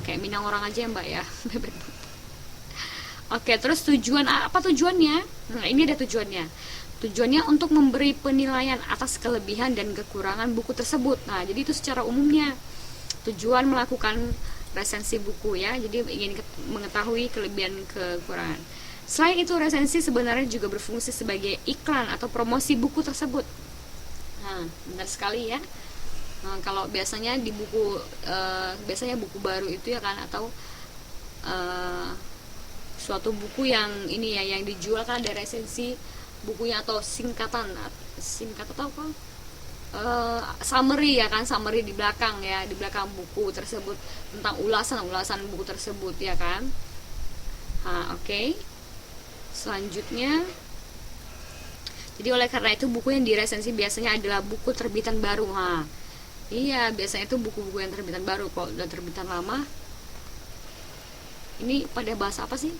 kayak Minang orang aja ya mbak ya. Oke, terus apa tujuannya? Nah, ini ada tujuannya. Tujuannya untuk memberi penilaian atas kelebihan dan kekurangan buku tersebut. Nah, jadi itu secara umumnya tujuan melakukan resensi buku ya. Jadi ingin mengetahui kelebihan kekurangan. Selain itu, resensi sebenarnya juga berfungsi sebagai iklan atau promosi buku tersebut. Nah, benar sekali ya. Nah, kalau biasanya di buku biasanya buku baru itu ya kan, atau suatu buku yang ini ya, yang dijual kan ada resensi bukunya atau singkat atau apa, summary ya kan, summary di belakang ya, di belakang buku tersebut tentang ulasan buku tersebut ya kan. Oke. Selanjutnya, jadi oleh karena itu buku yang diresensi biasanya adalah buku terbitan baru. Iya, biasanya itu buku-buku yang terbitan baru. Kalau udah terbitan lama, ini pada bahasa apa sih?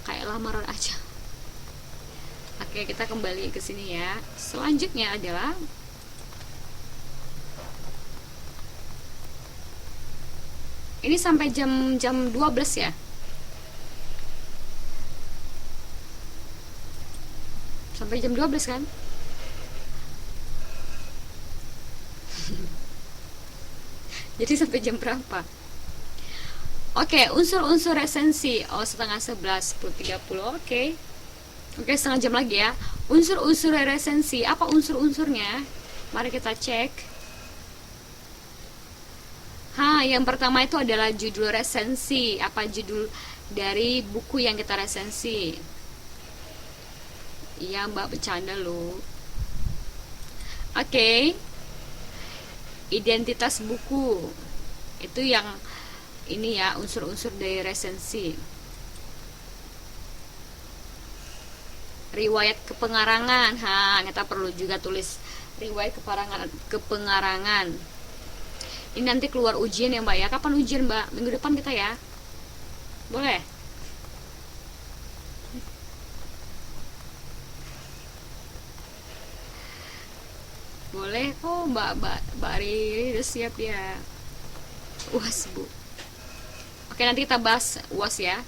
Kayak lamaran aja. Oke, kita kembali ke sini ya. Selanjutnya adalah ini sampai jam 12 ya. Sampai jam 12 kan? Jadi sampai jam berapa? Oke, unsur-unsur resensi. Setengah 11, 10.30. Oke, setengah jam lagi ya. Unsur-unsur resensi. Apa unsur-unsurnya? Mari kita cek. Yang pertama itu adalah judul resensi. Apa judul dari buku yang kita resensi? Iya, mbak, bercanda loh. Oke. Identitas buku. Itu yang ini ya, unsur-unsur dari resensi. Riwayat kepengarangan. Kita perlu juga tulis riwayat kepengarangan. Ini nanti keluar ujian ya mbak ya. Kapan ujian mbak? Minggu depan kita ya. Boleh? Boleh kok mbak Riri udah siap ya. UAS bu. Oke, nanti kita bahas UAS ya.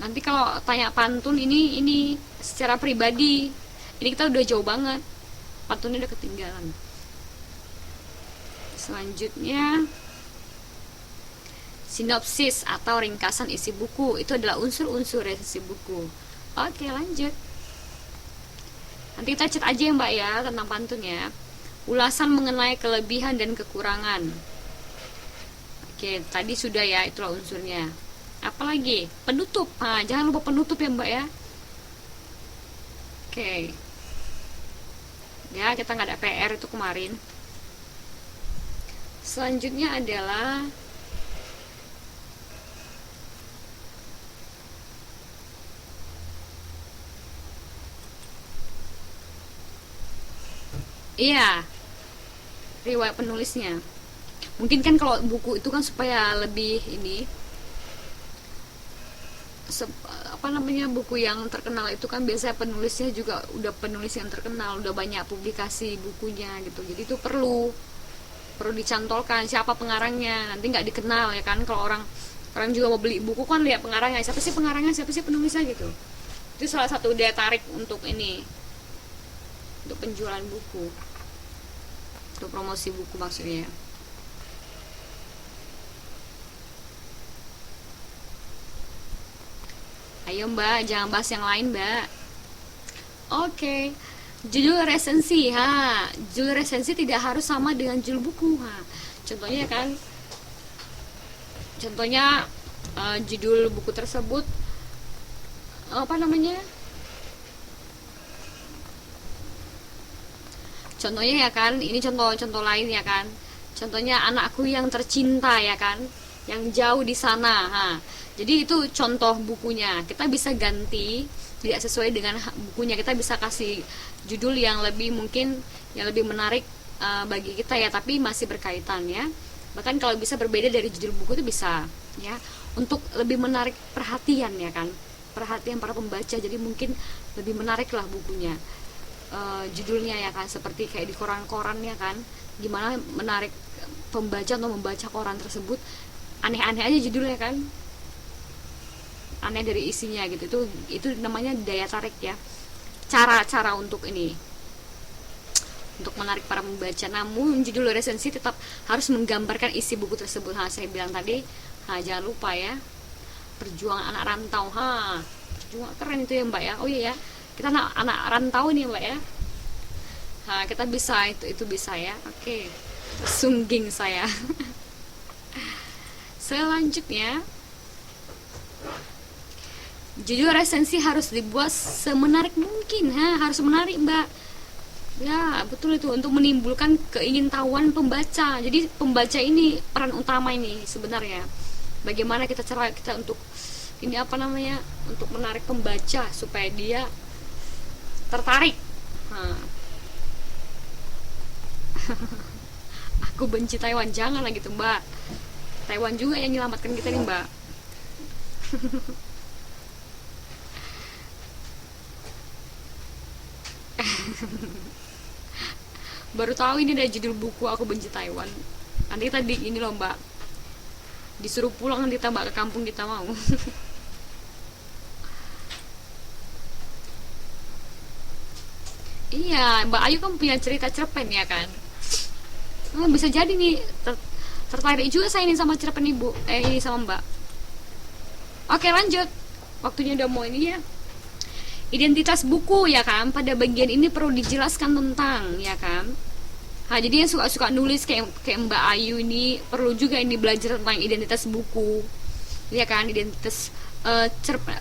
Nanti kalau tanya pantun ini secara pribadi, ini kita udah jauh banget, pantunnya udah ketinggalan. Selanjutnya, sinopsis atau ringkasan isi buku. Itu adalah unsur-unsur isi buku. Oke, lanjut. Nanti kita chat aja ya mbak ya tentang pantunnya. Ulasan mengenai kelebihan dan kekurangan. Oke, tadi sudah ya, itulah unsurnya. Apalagi? Penutup. Jangan lupa penutup ya mbak ya. Oke. Ya, kita nggak ada PR itu kemarin. Selanjutnya adalah iya, riwayat penulisnya. Mungkin kan kalau buku itu kan supaya lebih ini buku yang terkenal itu kan biasanya penulisnya juga udah penulis yang terkenal, udah banyak publikasi bukunya gitu. Jadi itu perlu dicantolkan siapa pengarangnya, nanti nggak dikenal ya kan. Kalau orang juga mau beli buku kan lihat pengarangnya, siapa sih pengarangnya, siapa sih penulisnya gitu. Itu salah satu daya tarik untuk ini, untuk penjualan buku, untuk promosi buku maksudnya. Ayo mbak, jangan bahas yang lain mbak. Oke. Judul resensi. Judul resensi tidak harus sama dengan judul buku. Contohnya kan, judul buku tersebut apa namanya? Contohnya ya kan, ini contoh lain ya kan. Contohnya anakku yang tercinta ya kan, yang jauh di sana. Jadi itu contoh bukunya. Kita bisa ganti tidak sesuai dengan bukunya. Kita bisa kasih judul yang lebih mungkin yang lebih menarik bagi kita ya, tapi masih berkaitan ya. Bahkan kalau bisa berbeda dari judul buku itu bisa ya, untuk lebih menarik perhatian ya kan. Perhatian para pembaca. Jadi mungkin lebih menarik lah bukunya. judulnya ya kan, seperti kayak di koran-koran ya kan, gimana menarik pembaca untuk membaca koran tersebut. Aneh-aneh aja judulnya kan, aneh dari isinya gitu. Itu namanya daya tarik ya, cara-cara untuk ini, untuk menarik para pembaca. Namun judul resensi tetap harus menggambarkan isi buku tersebut. Saya bilang tadi, jangan lupa ya, perjuangan anak rantau. Perjuangan keren itu ya Mbak ya. Oh iya ya, kita anak rantau nih Mbak ya. Kita bisa itu bisa ya. Oke, sungging saya. Selanjutnya, judul resensi harus dibuat semenarik mungkin. Harus menarik Mbak. Ya betul itu, untuk menimbulkan keingintahuan pembaca. Jadi pembaca ini peran utama ini sebenarnya. Bagaimana cara kita untuk ini untuk menarik pembaca supaya dia tertarik. Aku benci Taiwan, jangan lah gitu Mbak. Taiwan juga yang menyelamatkan kita nih Mbak. Baru tahu ini ada judul buku Aku Benci Taiwan. Nanti tadi ini loh Mbak, disuruh pulang nanti Mbak ke kampung kita mau. Iya, Mbak Ayu kan punya cerita cerpen ya kan. Bisa jadi nih tertarik juga saya ini sama cerpen Ibu. Ini sama Mbak. Oke lanjut, waktunya udah mau ini ya. Identitas buku ya kan, pada bagian ini perlu dijelaskan tentang ya kan. Jadi yang suka-suka nulis kayak Mbak Ayu ini perlu juga ini belajar tentang identitas buku ya kan, identitas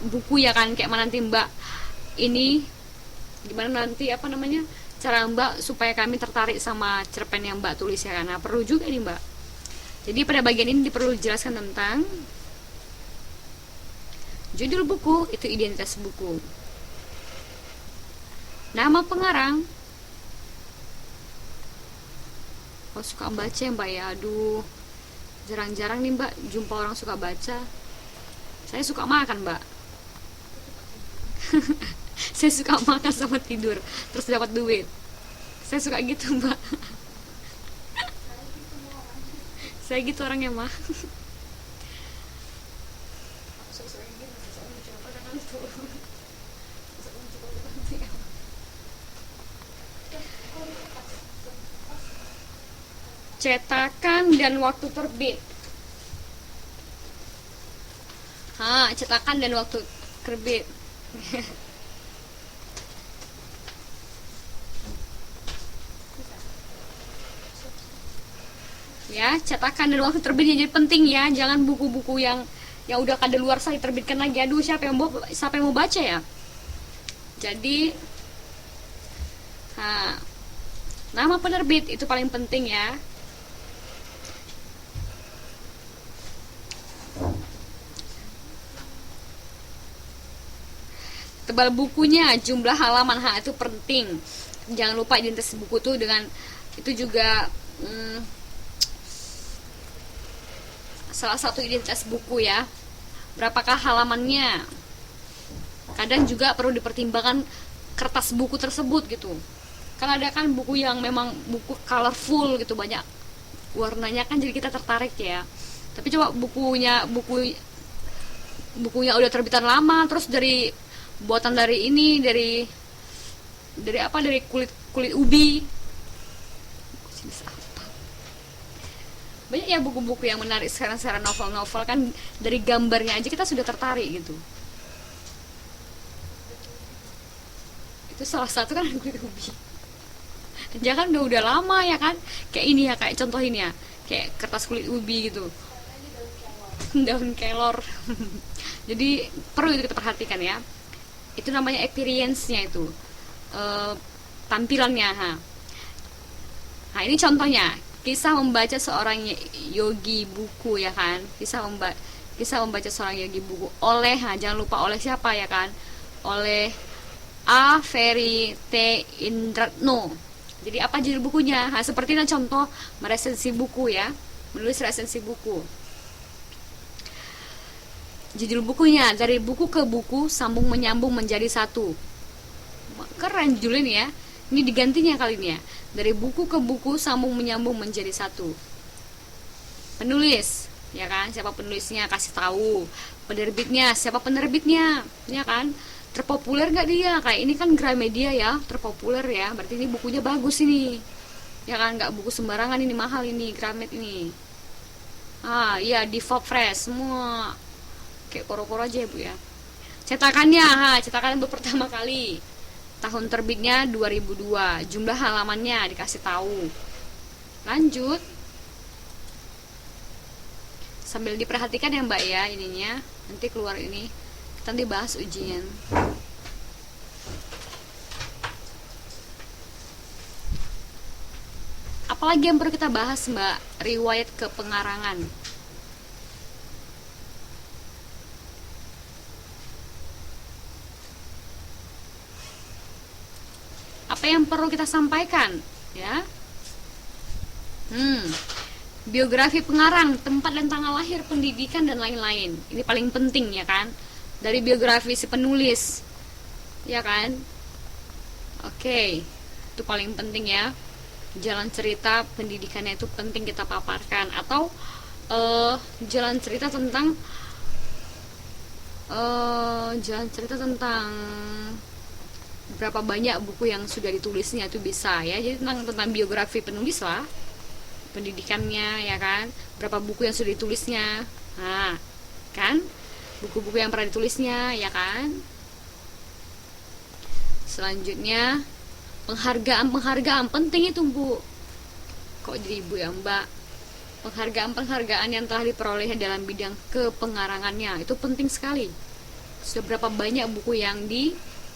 buku ya kan, kayak mana nanti Mbak ini gimana nanti cara Mbak supaya kami tertarik sama cerpen yang Mbak tulis ya kan. Perlu juga nih Mbak. Jadi pada bagian ini perlu dijelaskan tentang judul buku, itu identitas buku, nama pengarang. Suka baca ya Mbak ya. Aduh, jarang-jarang nih Mbak jumpa orang suka baca. Saya suka makan Mbak. Saya suka makan sama tidur terus dapat duit. Saya suka gitu Mbak. Saya gitu orangnya mah. Cetakan dan waktu terbit. Cetakan dan waktu terbit. Ya, cetakan dan waktu terbitnya jadi penting ya. Jangan buku-buku yang udah kadaluarsa diterbitkan lagi. Aduh, siapa yang mau baca ya? Jadi nama penerbit itu paling penting ya. Tebal bukunya, jumlah halaman, itu penting. Jangan lupa identitas buku tuh dengan itu juga salah satu identitas buku ya. Berapakah halamannya? Kadang juga perlu dipertimbangkan kertas buku tersebut gitu. Kan ada kan buku yang memang buku colorful gitu, banyak warnanya kan, jadi kita tertarik ya. Tapi coba bukunya udah terbitan lama, terus buatan dari kulit ubi. Banyak ya buku-buku yang menarik sekarang novel-novel kan, dari gambarnya aja kita sudah tertarik gitu. Itu salah satu kan kulit ubi. Jangan udah lama ya kan, kayak ini ya, kayak contoh ini ya, kayak kertas kulit ubi gitu, daun kelor. Jadi perlu itu kita perhatikan ya. Itu namanya experience-nya itu, tampilannya. Ini contohnya, kisah membaca seorang yogi buku ya kan, kisah membaca seorang yogi buku oleh, jangan lupa oleh siapa ya kan, oleh A. Ferry T. Indratno. Jadi apa judul bukunya? Seperti contoh meresensi buku ya, menulis resensi buku. Judul bukunya, dari buku ke buku, sambung menyambung menjadi satu. Keren judul ini ya. Ini digantinya kali ini ya. Dari buku ke buku sambung menyambung menjadi satu. Penulis, ya kan? Siapa penulisnya, kasih tahu. Penerbitnya, siapa penerbitnya, ya kan? Terpopuler nggak dia? Kayak ini kan Gramedia ya, terpopuler ya. Berarti ini bukunya bagus ini. Ya kan, nggak buku sembarangan ini, mahal ini, Gramet ini. Iya, di Fop Fresh semua kayak koro-koro aja ya Bu ya. Cetakannya, cetakan baru pertama kali. Tahun terbitnya 2002. Jumlah halamannya dikasih tahu. Lanjut. Sambil diperhatikan ya Mbak ya ininya. Nanti keluar ini. Kita nanti bahas ujian. Apalagi yang perlu kita bahas Mbak? Riwayat kepengarangan. Apa yang perlu kita sampaikan ya? Biografi pengarang, tempat dan tanggal lahir, pendidikan dan lain-lain. Ini paling penting ya kan? Dari biografi si penulis. Ya kan? Oke. Itu paling penting ya. Jalan cerita pendidikannya itu penting kita paparkan, atau jalan cerita tentang berapa banyak buku yang sudah ditulisnya, itu bisa ya. Jadi tentang biografi penulis lah, pendidikannya ya kan, berapa buku yang sudah ditulisnya, kan, buku-buku yang pernah ditulisnya ya kan. Selanjutnya penghargaan penting itu Bu. Kok jadi Ibu ya Mbak? Penghargaan yang telah diperoleh dalam bidang kepengarangannya itu penting sekali. Sudah berapa banyak buku yang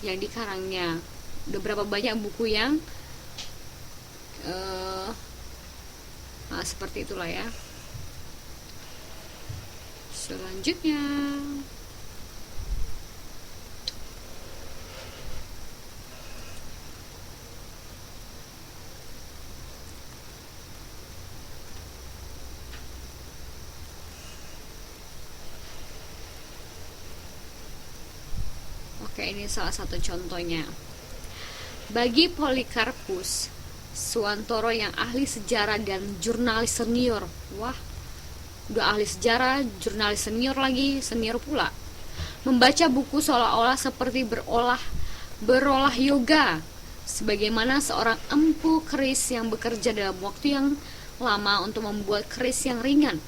dikarangnya, udah berapa banyak buku yang seperti itulah ya. Selanjutnya oke, ini salah satu contohnya. Bagi Polikarpus Suwantoro yang ahli sejarah dan jurnalis senior, wah, udah ahli sejarah, jurnalis senior lagi, senior pula, membaca buku seolah-olah seperti berolah yoga, sebagaimana seorang empu keris yang bekerja dalam waktu yang lama untuk membuat keris yang ringan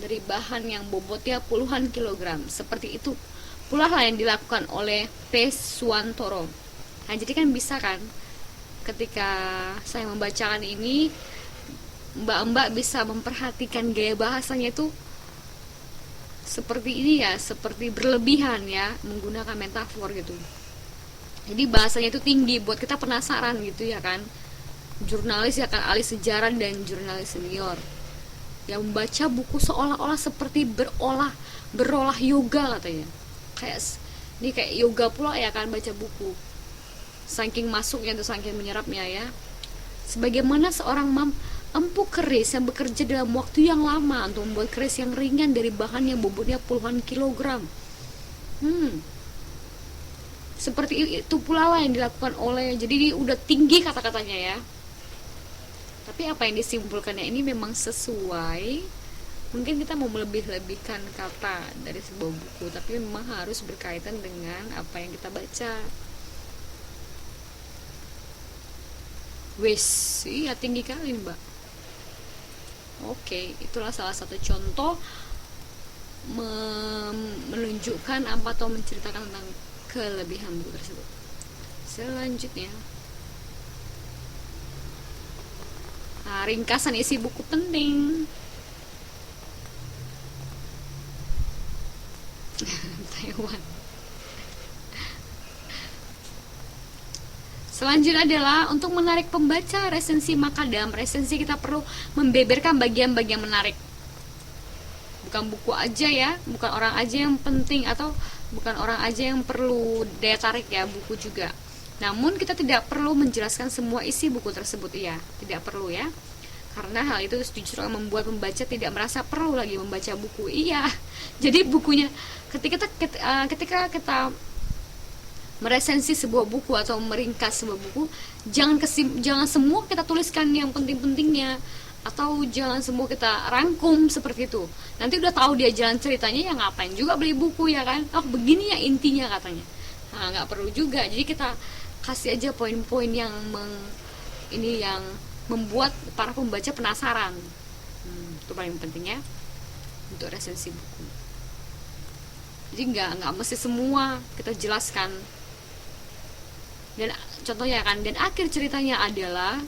dari bahan yang bobotnya puluhan kilogram. Seperti itu pula yang dilakukan oleh P. Suwantoro. Nah, jadi kan bisa kan, ketika saya membacakan ini, mbak-mbak bisa memperhatikan gaya bahasanya itu seperti ini ya, seperti berlebihan ya, menggunakan metafor gitu. Jadi bahasanya itu tinggi, buat kita penasaran gitu ya kan. Jurnalis ya kan, ahli sejarah dan jurnalis senior yang membaca buku seolah-olah seperti berolah yoga katanya. Kayak yoga pula ya kan, baca buku, saking masuknya tuh, saking menyerapnya ya. Sebagaimana seorang empu keris yang bekerja dalam waktu yang lama untuk membuat keris yang ringan dari bahan yang bobotnya puluhan kilogram. Seperti itu pula lah yang dilakukan oleh, jadi ini udah tinggi kata-katanya ya. Tapi apa yang disimpulkannya ini memang sesuai. Mungkin kita mau melebih-lebihkan kata dari sebuah buku, tapi memang harus berkaitan dengan apa yang kita baca. Iya tinggi kali Mbak. Oke, itulah salah satu contoh menunjukkan apa atau menceritakan tentang kelebihan buku tersebut. Selanjutnya, ringkasan isi buku penting. Taiwan. Selanjutnya adalah untuk menarik pembaca resensi, maka dalam resensi kita perlu membeberkan bagian-bagian menarik. Bukan buku aja ya, bukan orang aja yang penting, atau bukan orang aja yang perlu daya tarik ya, buku juga. Namun kita tidak perlu menjelaskan semua isi buku tersebut ya, tidak perlu ya. Karena hal itu justru membuat pembaca tidak merasa perlu lagi membaca buku. Iya. Jadi bukunya ketika kita meresensi sebuah buku atau meringkas sebuah buku, jangan semua kita tuliskan yang penting-pentingnya, atau jangan semua kita rangkum seperti itu. Nanti udah tahu dia jalan ceritanya, ya ngapain juga beli buku, ya kan? Oh begini ya intinya katanya. Nah, nggak perlu juga. Jadi kita kasih aja poin-poin yang yang membuat para pembaca penasaran. Itu paling penting ya untuk resensi buku. Jadi nggak mesti semua kita jelaskan. Dan contohnya kan, dan akhir ceritanya adalah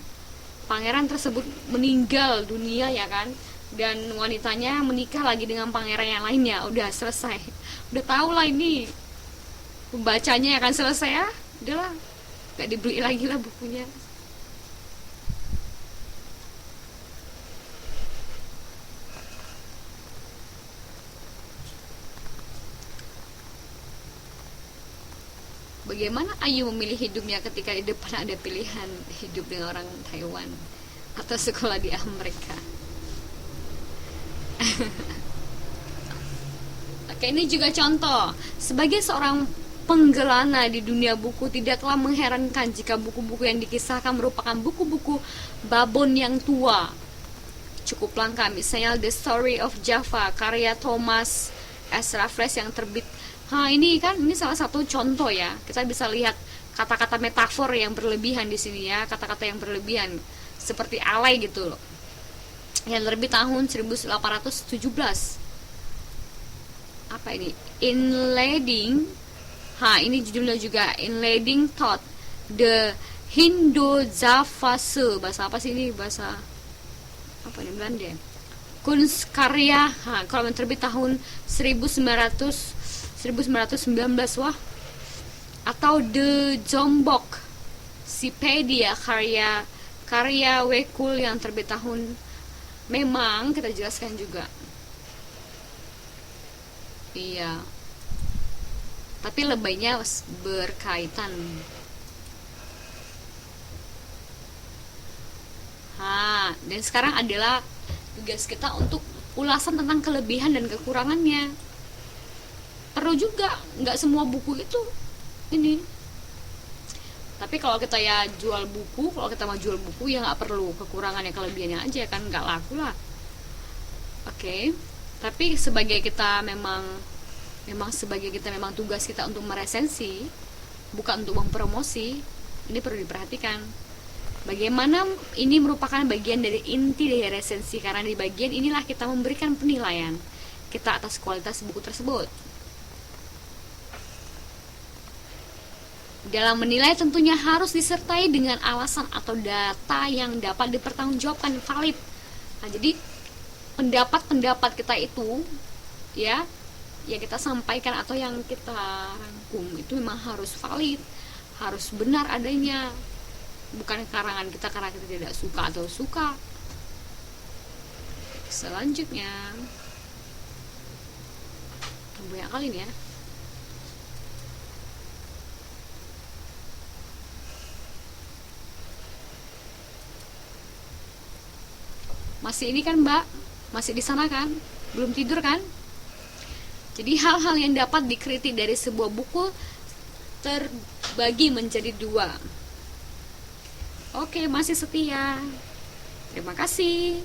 pangeran tersebut meninggal dunia, ya kan, dan wanitanya menikah lagi dengan pangeran yang lainnya. Udah selesai, udah tahu lah ini pembacanya akan selesai, ya udahlah, nggak dibeli lagi lah bukunya. Bagaimana Ayu memilih hidupnya ketika di depan ada pilihan hidup dengan orang Taiwan atau sekolah di Amerika? Oke, ini juga contoh. Sebagai seorang penggelana di dunia buku, tidaklah mengherankan jika buku-buku yang dikisahkan merupakan buku-buku babon yang tua, cukup langka. Misalnya The Story of Java karya Thomas S. Raffles yang terbit. Ini salah satu contoh ya. Kita bisa lihat kata-kata metafor yang berlebihan di sini ya, kata-kata yang berlebihan seperti alay gitu loh. Yang terbit tahun 1817. Apa ini? Inlading. Ini judulnya juga Inlading Thought. The Hindu-Zavase. Bahasa apa sih ini? Bahasa apa ini, Belanda? Kunstkarya. Kalau yang terbit tahun 1919. Wah. Atau The Jombok Sipedia karya Wekul yang terbit tahun, memang kita jelaskan juga. Iya. Tapi lebaynya berkaitan. Dan sekarang adalah tugas kita untuk ulasan tentang kelebihan dan kekurangannya. Perlu juga, nggak semua buku itu ini. Tapi kalau kita ya jual buku, kalau kita mau jual buku ya nggak perlu kekurangannya, kelebihannya aja kan, nggak laku lah. Oke. Tapi sebagai kita memang tugas kita untuk meresensi, bukan untuk mempromosi. Ini perlu diperhatikan. Bagaimana ini merupakan bagian dari inti dari resensi, karena di bagian inilah kita memberikan penilaian kita atas kualitas buku tersebut. Dalam menilai tentunya harus disertai dengan alasan atau data yang dapat dipertanggungjawabkan, valid. Jadi pendapat-pendapat kita itu ya kita sampaikan atau yang kita rangkum itu memang harus valid, harus benar adanya, bukan karangan kita karena kita tidak suka atau suka. Selanjutnya, banyak kali nih ya. Masih ini kan Mbak? Masih di sana kan? Belum tidur kan? Jadi hal-hal yang dapat dikritik dari sebuah buku terbagi menjadi 2. Oke, masih setia. Terima kasih.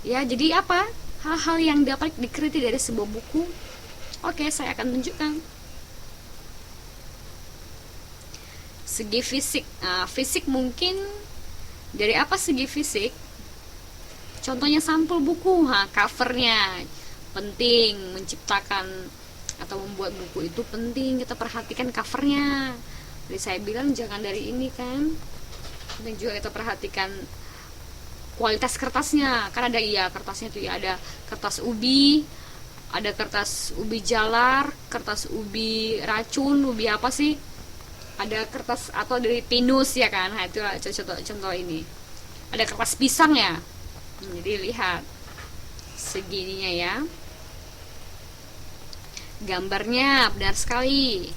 Ya, jadi apa? Hal-hal yang dapat dikritik dari sebuah buku. Oke, saya akan tunjukkan. Segi fisik. Fisik mungkin dari apa segi fisik? Contohnya sampul buku, covernya penting, menciptakan atau membuat buku itu penting, kita perhatikan covernya. Jadi saya bilang jangan dari ini kan, dan juga kita perhatikan kualitas kertasnya, kan ada kertasnya itu ya, ada kertas ubi, ada kertas ubi jalar, kertas ubi racun, ubi apa sih, ada kertas atau dari pinus ya kan. Itu contoh ini, ada kertas pisang ya. Jadi lihat segininya ya, gambarnya benar sekali.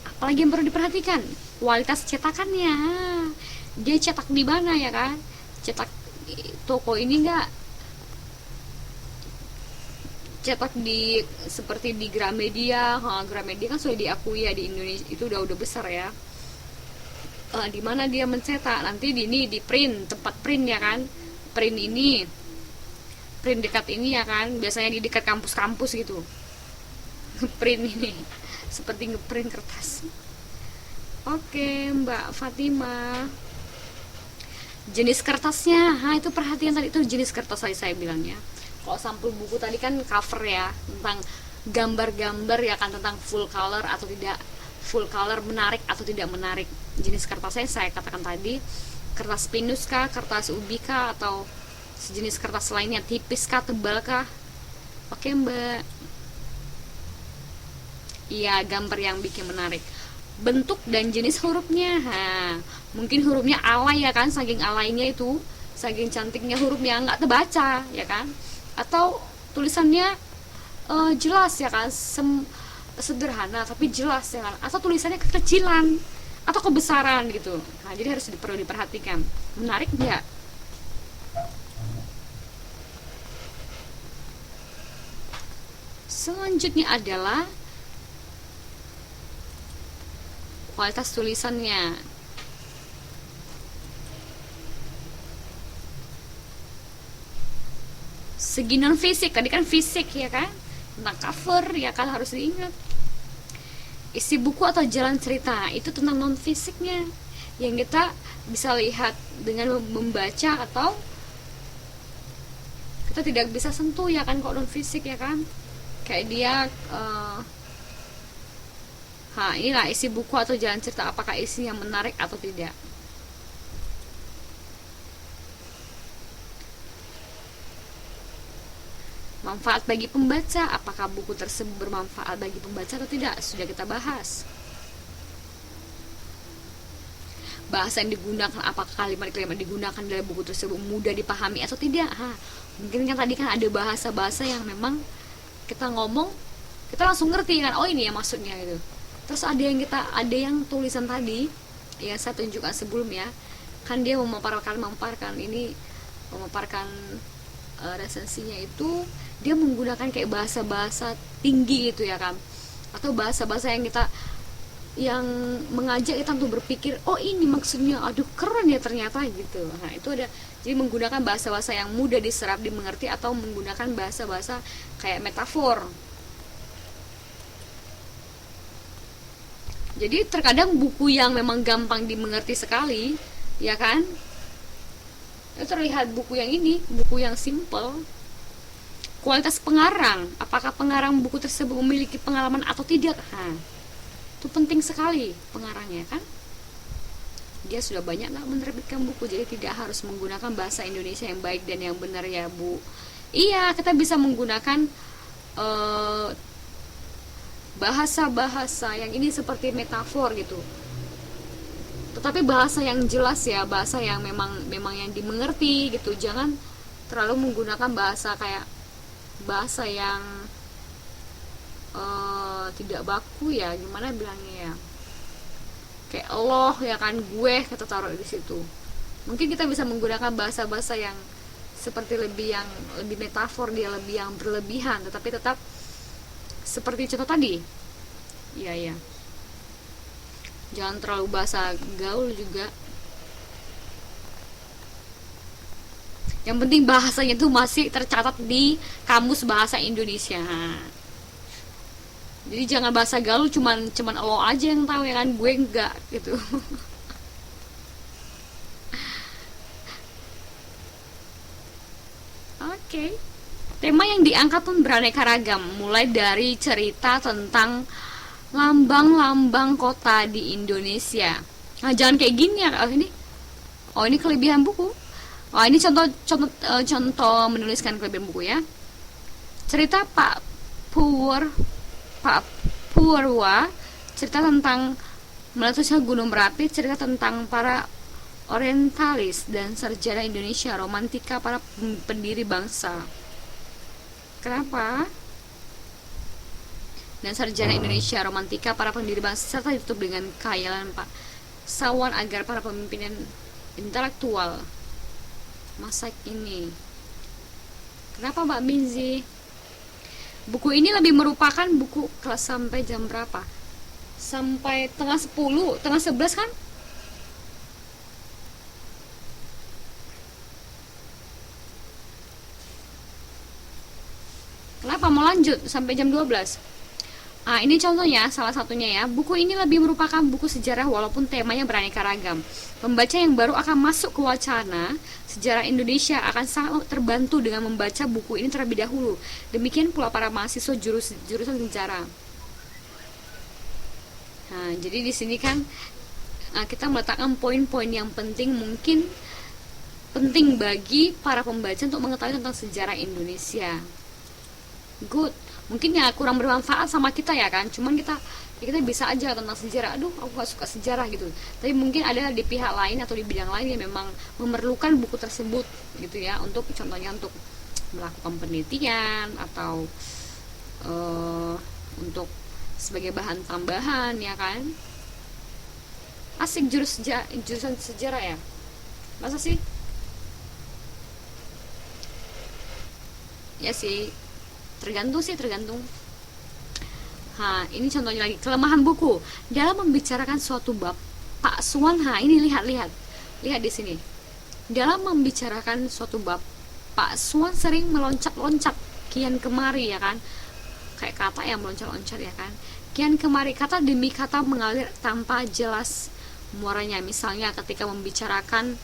Apalagi yang perlu diperhatikan, kualitas cetakannya. Dia cetak di mana ya kan? Cetak toko ini enggak cetak di seperti di Gramedia. Gramedia kan sudah diakui ya di Indonesia, itu udah besar ya. Di mana dia mencetak, nanti di print, tempat print ya kan, print ini, print dekat ini ya kan, biasanya di dekat kampus-kampus gitu. Print ini seperti ngeprint kertas. Oke, Mbak Fatima, jenis kertasnya, itu perhatian tadi, itu jenis kertas saya bilang ya. Kalau sampul buku tadi kan cover ya, tentang gambar-gambar ya kan, tentang full color atau tidak full color, menarik atau tidak menarik. Jenis kertasnya saya katakan tadi, kertas pinus kah, kertas ubi kah, atau sejenis kertas lainnya, tipis kah, tebal kah. Oke Mbak. Iya, gambar yang bikin menarik. Bentuk dan jenis hurufnya, mungkin hurufnya alay ya kan, saking alaynya itu, saking cantiknya hurufnya nggak terbaca ya kan, atau tulisannya jelas ya kan, sederhana tapi jelas ya kan, atau tulisannya kekecilan atau kebesaran gitu. Nah, jadi harus perlu diperhatikan, menarik nggak. Selanjutnya adalah kualitas tulisannya. Segi non fisik, tadi kan fisik ya kan, tentang cover ya kan, harus diingat. Isi buku atau jalan cerita, itu tentang non fisiknya, yang kita bisa lihat dengan membaca, atau kita tidak bisa sentuh ya kan, kalau non fisik ya kan, kayak dia inilah isi buku atau jalan cerita, apakah isinya menarik atau tidak. Manfaat bagi pembaca, apakah buku tersebut bermanfaat bagi pembaca atau tidak, sudah kita bahas. Bahasa yang digunakan, apakah kalimat-kalimat digunakan dalam buku tersebut mudah dipahami atau tidak. Mungkin kan tadi kan ada bahasa-bahasa yang memang kita ngomong, kita langsung ngerti kan, oh ini ya maksudnya gitu. Terus ada yang tulisan tadi yang saya tunjukkan sebelumnya, kan dia memaparkan resensinya itu, dia menggunakan kayak bahasa-bahasa tinggi gitu ya kan, atau bahasa-bahasa yang mengajak kita untuk berpikir, oh ini maksudnya, aduh keren ya ternyata gitu. Nah itu ada, jadi menggunakan bahasa-bahasa yang mudah diserap, dimengerti, atau menggunakan bahasa-bahasa kayak metafor. Jadi terkadang buku yang memang gampang dimengerti sekali ya kan, itu terlihat buku yang ini, buku yang simple. Kualitas pengarang, apakah pengarang buku tersebut memiliki pengalaman atau tidak. Itu penting sekali pengarangnya kan, dia sudah banyak nggak menerbitkan buku, jadi tidak harus menggunakan bahasa Indonesia yang baik dan yang benar ya Bu. Iya, kita bisa menggunakan bahasa-bahasa yang ini seperti metafor gitu, tetapi bahasa yang jelas ya, bahasa yang memang yang dimengerti gitu. Jangan terlalu menggunakan bahasa kayak bahasa yang tidak baku ya, gimana bilangnya ya, kayak Allah ya kan, gue kita taruh di situ. Mungkin kita bisa menggunakan bahasa-bahasa yang seperti lebih metafor, dia lebih yang berlebihan, tetapi tetap seperti contoh tadi. Iya. Jangan terlalu bahasa gaul juga. Yang penting bahasanya itu masih tercatat di kamus bahasa Indonesia. Jadi jangan bahasa gaul cuman lo aja yang tahu ya kan, gue enggak gitu. Oke. Tema yang diangkat pun beraneka ragam, mulai dari cerita tentang lambang-lambang kota di Indonesia. Nah, jangan kayak gini ya. Ini kelebihan buku. Ini contoh menuliskan kelebihan buku ya. Cerita Pak Purwa, cerita tentang meletusnya Gunung Merapi, cerita tentang para orientalis dan sarjana Indonesia, romantika para pendiri bangsa. Kenapa? Dan sarjana Indonesia, romantika para pendiri bangsa, serta ditutup dengan khayalan Pak Sawan agar para pemimpin intelektual masa kini. Kenapa Mbak Minzi? Buku ini lebih merupakan buku kelas sampai jam berapa? Sampai tengah 10, tengah 11 kan? Kenapa mau lanjut sampai jam 12? Ah, ini contohnya, salah satunya ya. Buku ini lebih merupakan buku sejarah walaupun temanya beraneka ragam. Pembaca yang baru akan masuk ke wacana sejarah Indonesia akan sangat terbantu dengan membaca buku ini terlebih dahulu. Demikian pula para mahasiswa jurusan sejarah. Nah, jadi di sini kan kita meletakkan poin-poin yang penting, mungkin penting bagi para pembaca untuk mengetahui tentang sejarah Indonesia. Good. Mungkin ya kurang bermanfaat sama kita ya kan, cuman kita bisa aja tentang sejarah, aduh aku gak suka sejarah gitu, tapi mungkin ada di pihak lain atau di bidang lain yang memang memerlukan buku tersebut gitu ya, untuk contohnya untuk melakukan penelitian atau untuk sebagai bahan tambahan ya kan. Asik jurusan sejarah ya, masa sih? Ya sih, tergantung. Nah, ini contohnya lagi, kelemahan buku dalam membicarakan suatu bab. Pak Suwan, ini lihat di sini. Dalam membicarakan suatu bab, Pak Suwan sering meloncat-loncat kian kemari ya kan, kayak kata yang meloncat-loncat ya kan, kian kemari, kata demi kata mengalir tanpa jelas muaranya. Misalnya ketika membicarakan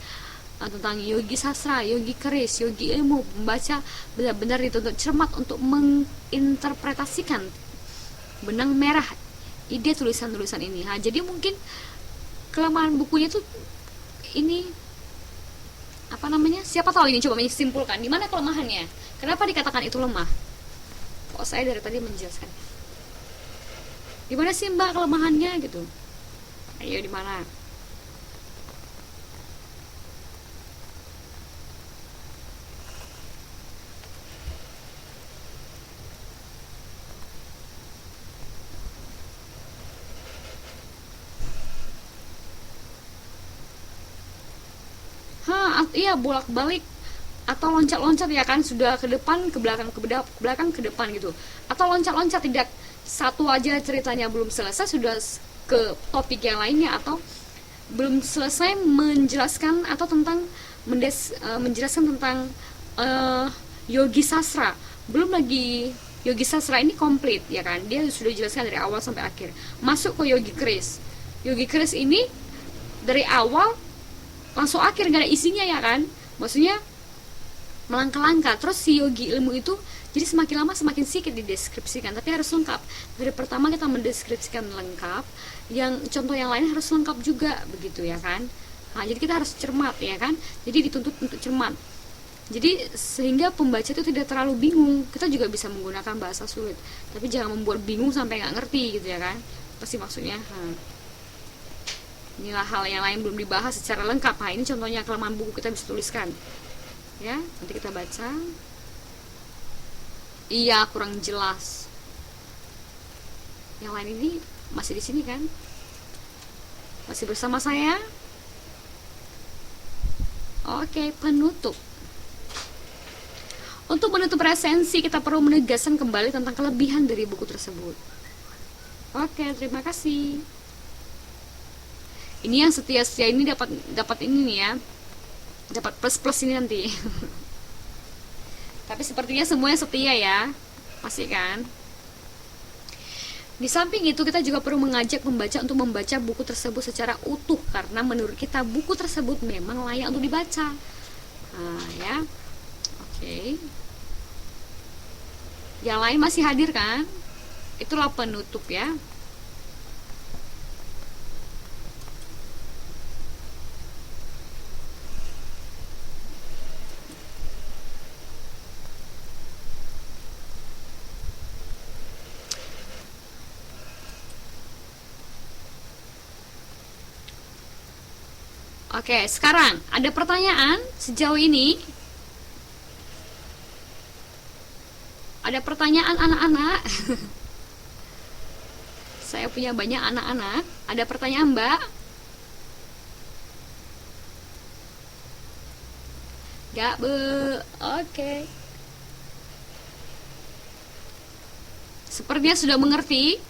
tentang yogi sastra, yogi keris, yogi ilmu, membaca benar-benar dituntut cermat untuk menginterpretasikan benang merah ide tulisan-tulisan ini. Jadi mungkin kelemahan bukunya tuh ini apa namanya? Siapa tahu ini coba menyimpulkan di mana kelemahannya? Kenapa dikatakan itu lemah? Kok saya dari tadi menjelaskan? Di mana sih Mbak kelemahannya gitu? Ayo di mana? Iya, bolak-balik atau loncat-loncat ya kan, sudah ke depan ke belakang, ke belakang ke depan gitu, atau loncat-loncat, tidak satu aja ceritanya belum selesai sudah ke topik yang lainnya, atau belum selesai menjelaskan atau tentang menjelaskan tentang yogi sastra, belum lagi yogi sastra ini komplit ya kan, dia sudah jelaskan dari awal sampai akhir, masuk ke yogi keris. Yogi keris ini dari awal langsung akhir gak ada isinya ya kan, maksudnya melangkah-langkah. Terus si yogi ilmu itu jadi semakin lama semakin sedikit dideskripsikan, tapi harus lengkap. Dari pertama kita mendeskripsikan lengkap, yang contoh yang lain harus lengkap juga begitu ya kan. Nah, jadi kita harus cermat ya kan, jadi dituntut untuk cermat, jadi sehingga pembaca itu tidak terlalu bingung. Kita juga bisa menggunakan bahasa sulit, tapi jangan membuat bingung sampai nggak ngerti gitu ya kan, pasti maksudnya. Inilah hal yang lain belum dibahas secara lengkap. Ini contohnya kelemahan buku, kita bisa tuliskan ya, nanti kita baca. Iya, kurang jelas. Yang lain ini masih di sini kan, masih bersama saya. Oke, penutup. Untuk menutup resensi, kita perlu menegaskan kembali tentang kelebihan dari buku tersebut. Oke, terima kasih. Ini yang setia ini dapat ini nih ya, dapat plus ini nanti. Tapi sepertinya semuanya setia ya, pasti kan. Di samping itu kita juga perlu mengajak pembaca untuk membaca buku tersebut secara utuh, karena menurut kita buku tersebut memang layak untuk dibaca. Ya, oke. Yang lain masih hadir kan? Itulah penutup ya. Oke, sekarang ada pertanyaan sejauh ini? Ada pertanyaan anak-anak? Saya punya banyak anak-anak. Ada pertanyaan, Mbak? Gak, Bu. Oke. Sepertinya sudah mengerti.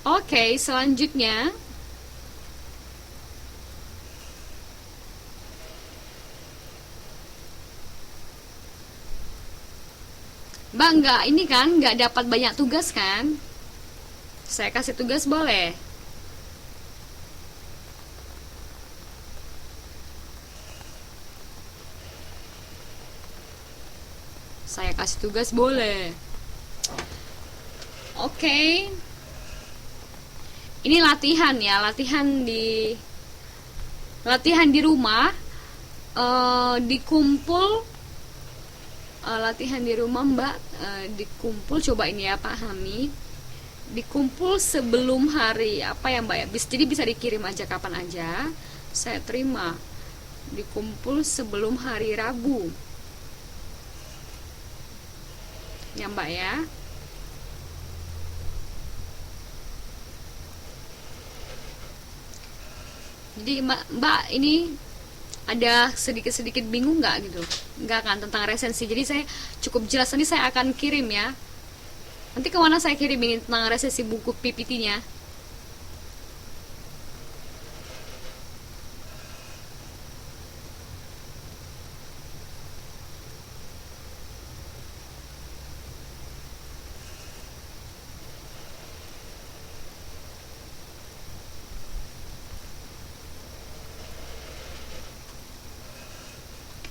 Oke, selanjutnya Mbak nggak ini kan, nggak dapat banyak tugas kan? Saya kasih tugas boleh? Saya kasih tugas boleh. Oke. Ini latihan ya, latihan di rumah, dikumpul, latihan di rumah Mbak, dikumpul, coba ini ya pahami, dikumpul sebelum hari apa ya Mbak ya, jadi bisa dikirim aja kapan aja, saya terima. Dikumpul sebelum hari Rabu ya Mbak ya. Jadi Mbak ini ada sedikit-sedikit bingung nggak gitu? Nggak kan tentang resensi. Jadi saya cukup jelas, nanti saya akan kirim ya. Nanti kemana saya kirim ini tentang resensi buku PPT-nya?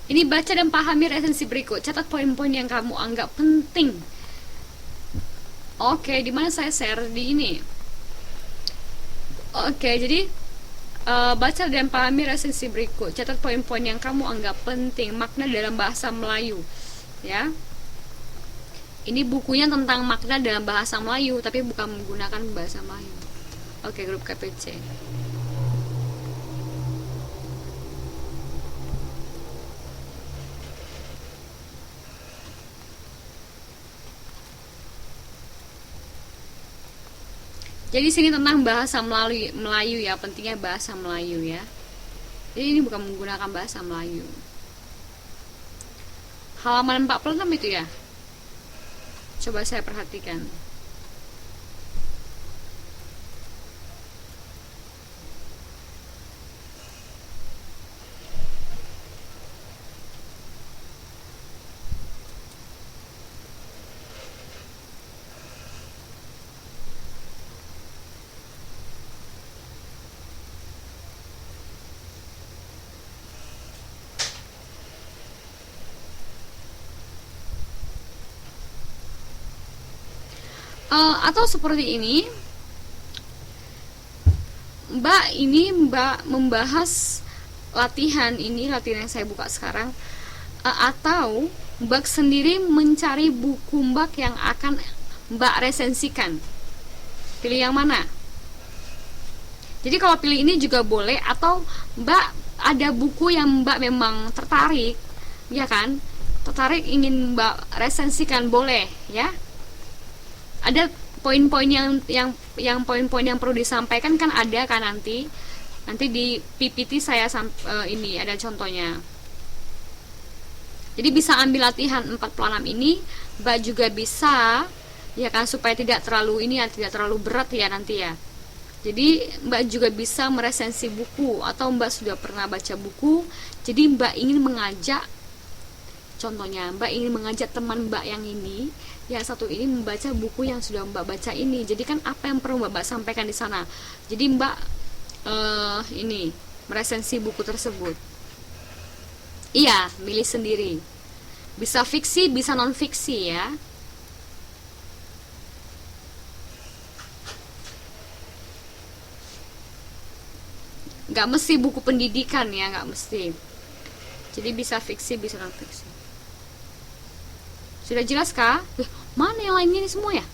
Ini baca dan pahami resensi berikut. Catat poin-poin yang kamu anggap penting. Oke, di mana saya share di ini? Oke, jadi baca dan pahami resensi berikut. Catat poin-poin yang kamu anggap penting. Makna dalam bahasa Melayu, ya. Ini bukunya tentang makna dalam bahasa Melayu, tapi bukan menggunakan bahasa Melayu. Oke, grup KPC. Jadi sini tentang bahasa Melayu ya, pentingnya bahasa Melayu ya. Jadi ini bukan menggunakan bahasa Melayu. Halaman 46 itu ya. Coba saya perhatikan. Atau seperti ini, Mbak membahas latihan yang saya buka sekarang, atau Mbak sendiri mencari buku Mbak yang akan Mbak resensikan. Pilih yang mana? Jadi kalau pilih ini juga boleh, atau Mbak ada buku yang Mbak memang tertarik, ya kan? Tertarik ingin Mbak resensikan, boleh ya. Ada poin-poin yang poin-poin yang perlu disampaikan kan, ada kan nanti di PPT saya ini ada contohnya. Jadi bisa ambil latihan 46 ini, Mbak juga bisa ya kan, supaya tidak terlalu tidak terlalu berat ya nanti ya. Jadi Mbak juga bisa meresensi buku, atau Mbak sudah pernah baca buku, jadi Mbak ingin mengajak, contohnya Mbak ingin mengajak teman Mbak yang ini, yang satu ini, membaca buku yang sudah Mbak baca ini. Jadi kan apa yang perlu Mbak sampaikan di sana. Jadi Mbak ini meresensi buku tersebut. Iya, milih sendiri. Bisa fiksi, bisa non fiksi ya. Nggak mesti buku pendidikan ya, nggak mesti. Jadi bisa fiksi, bisa non fiksi. Sudah jelas kah? Mana yang lainnya ini semua ya?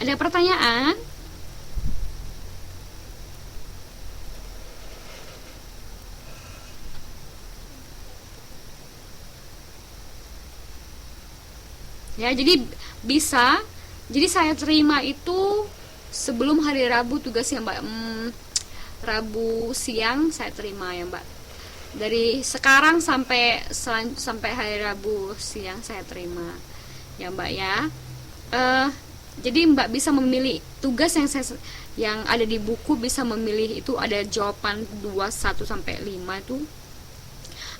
Ada pertanyaan? Ya, jadi bisa. Jadi saya terima itu sebelum hari Rabu tugasnya Mbak. Rabu siang saya terima ya Mbak. Dari sekarang sampai hari Rabu siang saya terima ya Mbak ya. Jadi Mbak bisa memilih tugas yang ada di buku, bisa memilih itu ada jawaban 2, 1 sampai 5 itu,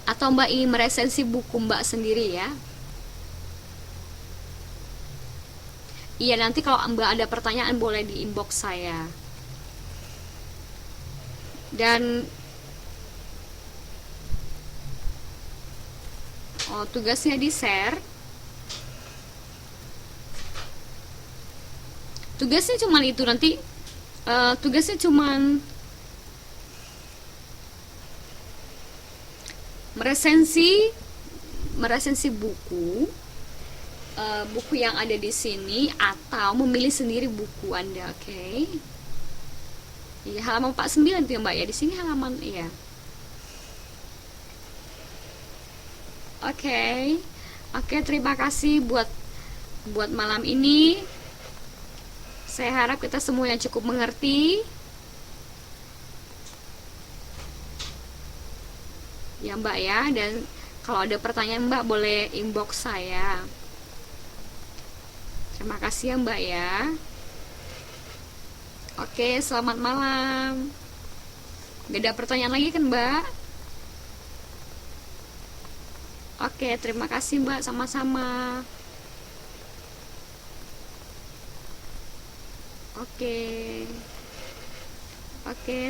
atau Mbak ingin meresensi buku Mbak sendiri ya. Iya, nanti kalau Mbak ada pertanyaan boleh di inbox saya. Dan tugasnya di share. Tugasnya cuman itu nanti. Tugasnya cuman meresensi buku, buku yang ada di sini, atau memilih sendiri buku Anda. Oke. Iya, halaman 49 tuh ya Mbak ya. Di sini halaman iya. Oke, terima kasih buat malam ini. Saya harap kita semua yang cukup mengerti. Ya Mbak ya, dan kalau ada pertanyaan Mbak boleh inbox saya. Terima kasih ya Mbak ya. Oke, selamat malam. Gak ada pertanyaan lagi kan Mbak? Oke, terima kasih Mbak, sama-sama. Oke,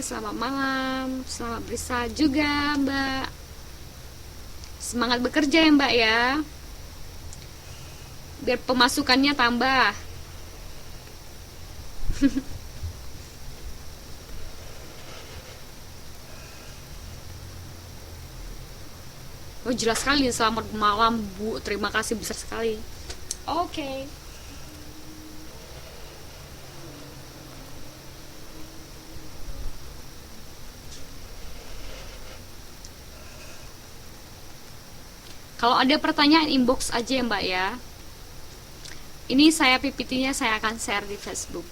selamat malam. Selamat beristirahat juga Mbak. Semangat bekerja ya Mbak ya, biar pemasukannya tambah. Oh, jelas sekali. Selamat malam Bu, terima kasih besar sekali. Oke. Kalau ada pertanyaan inbox aja ya Mbak ya. Ini saya PPT-nya saya akan share di Facebook.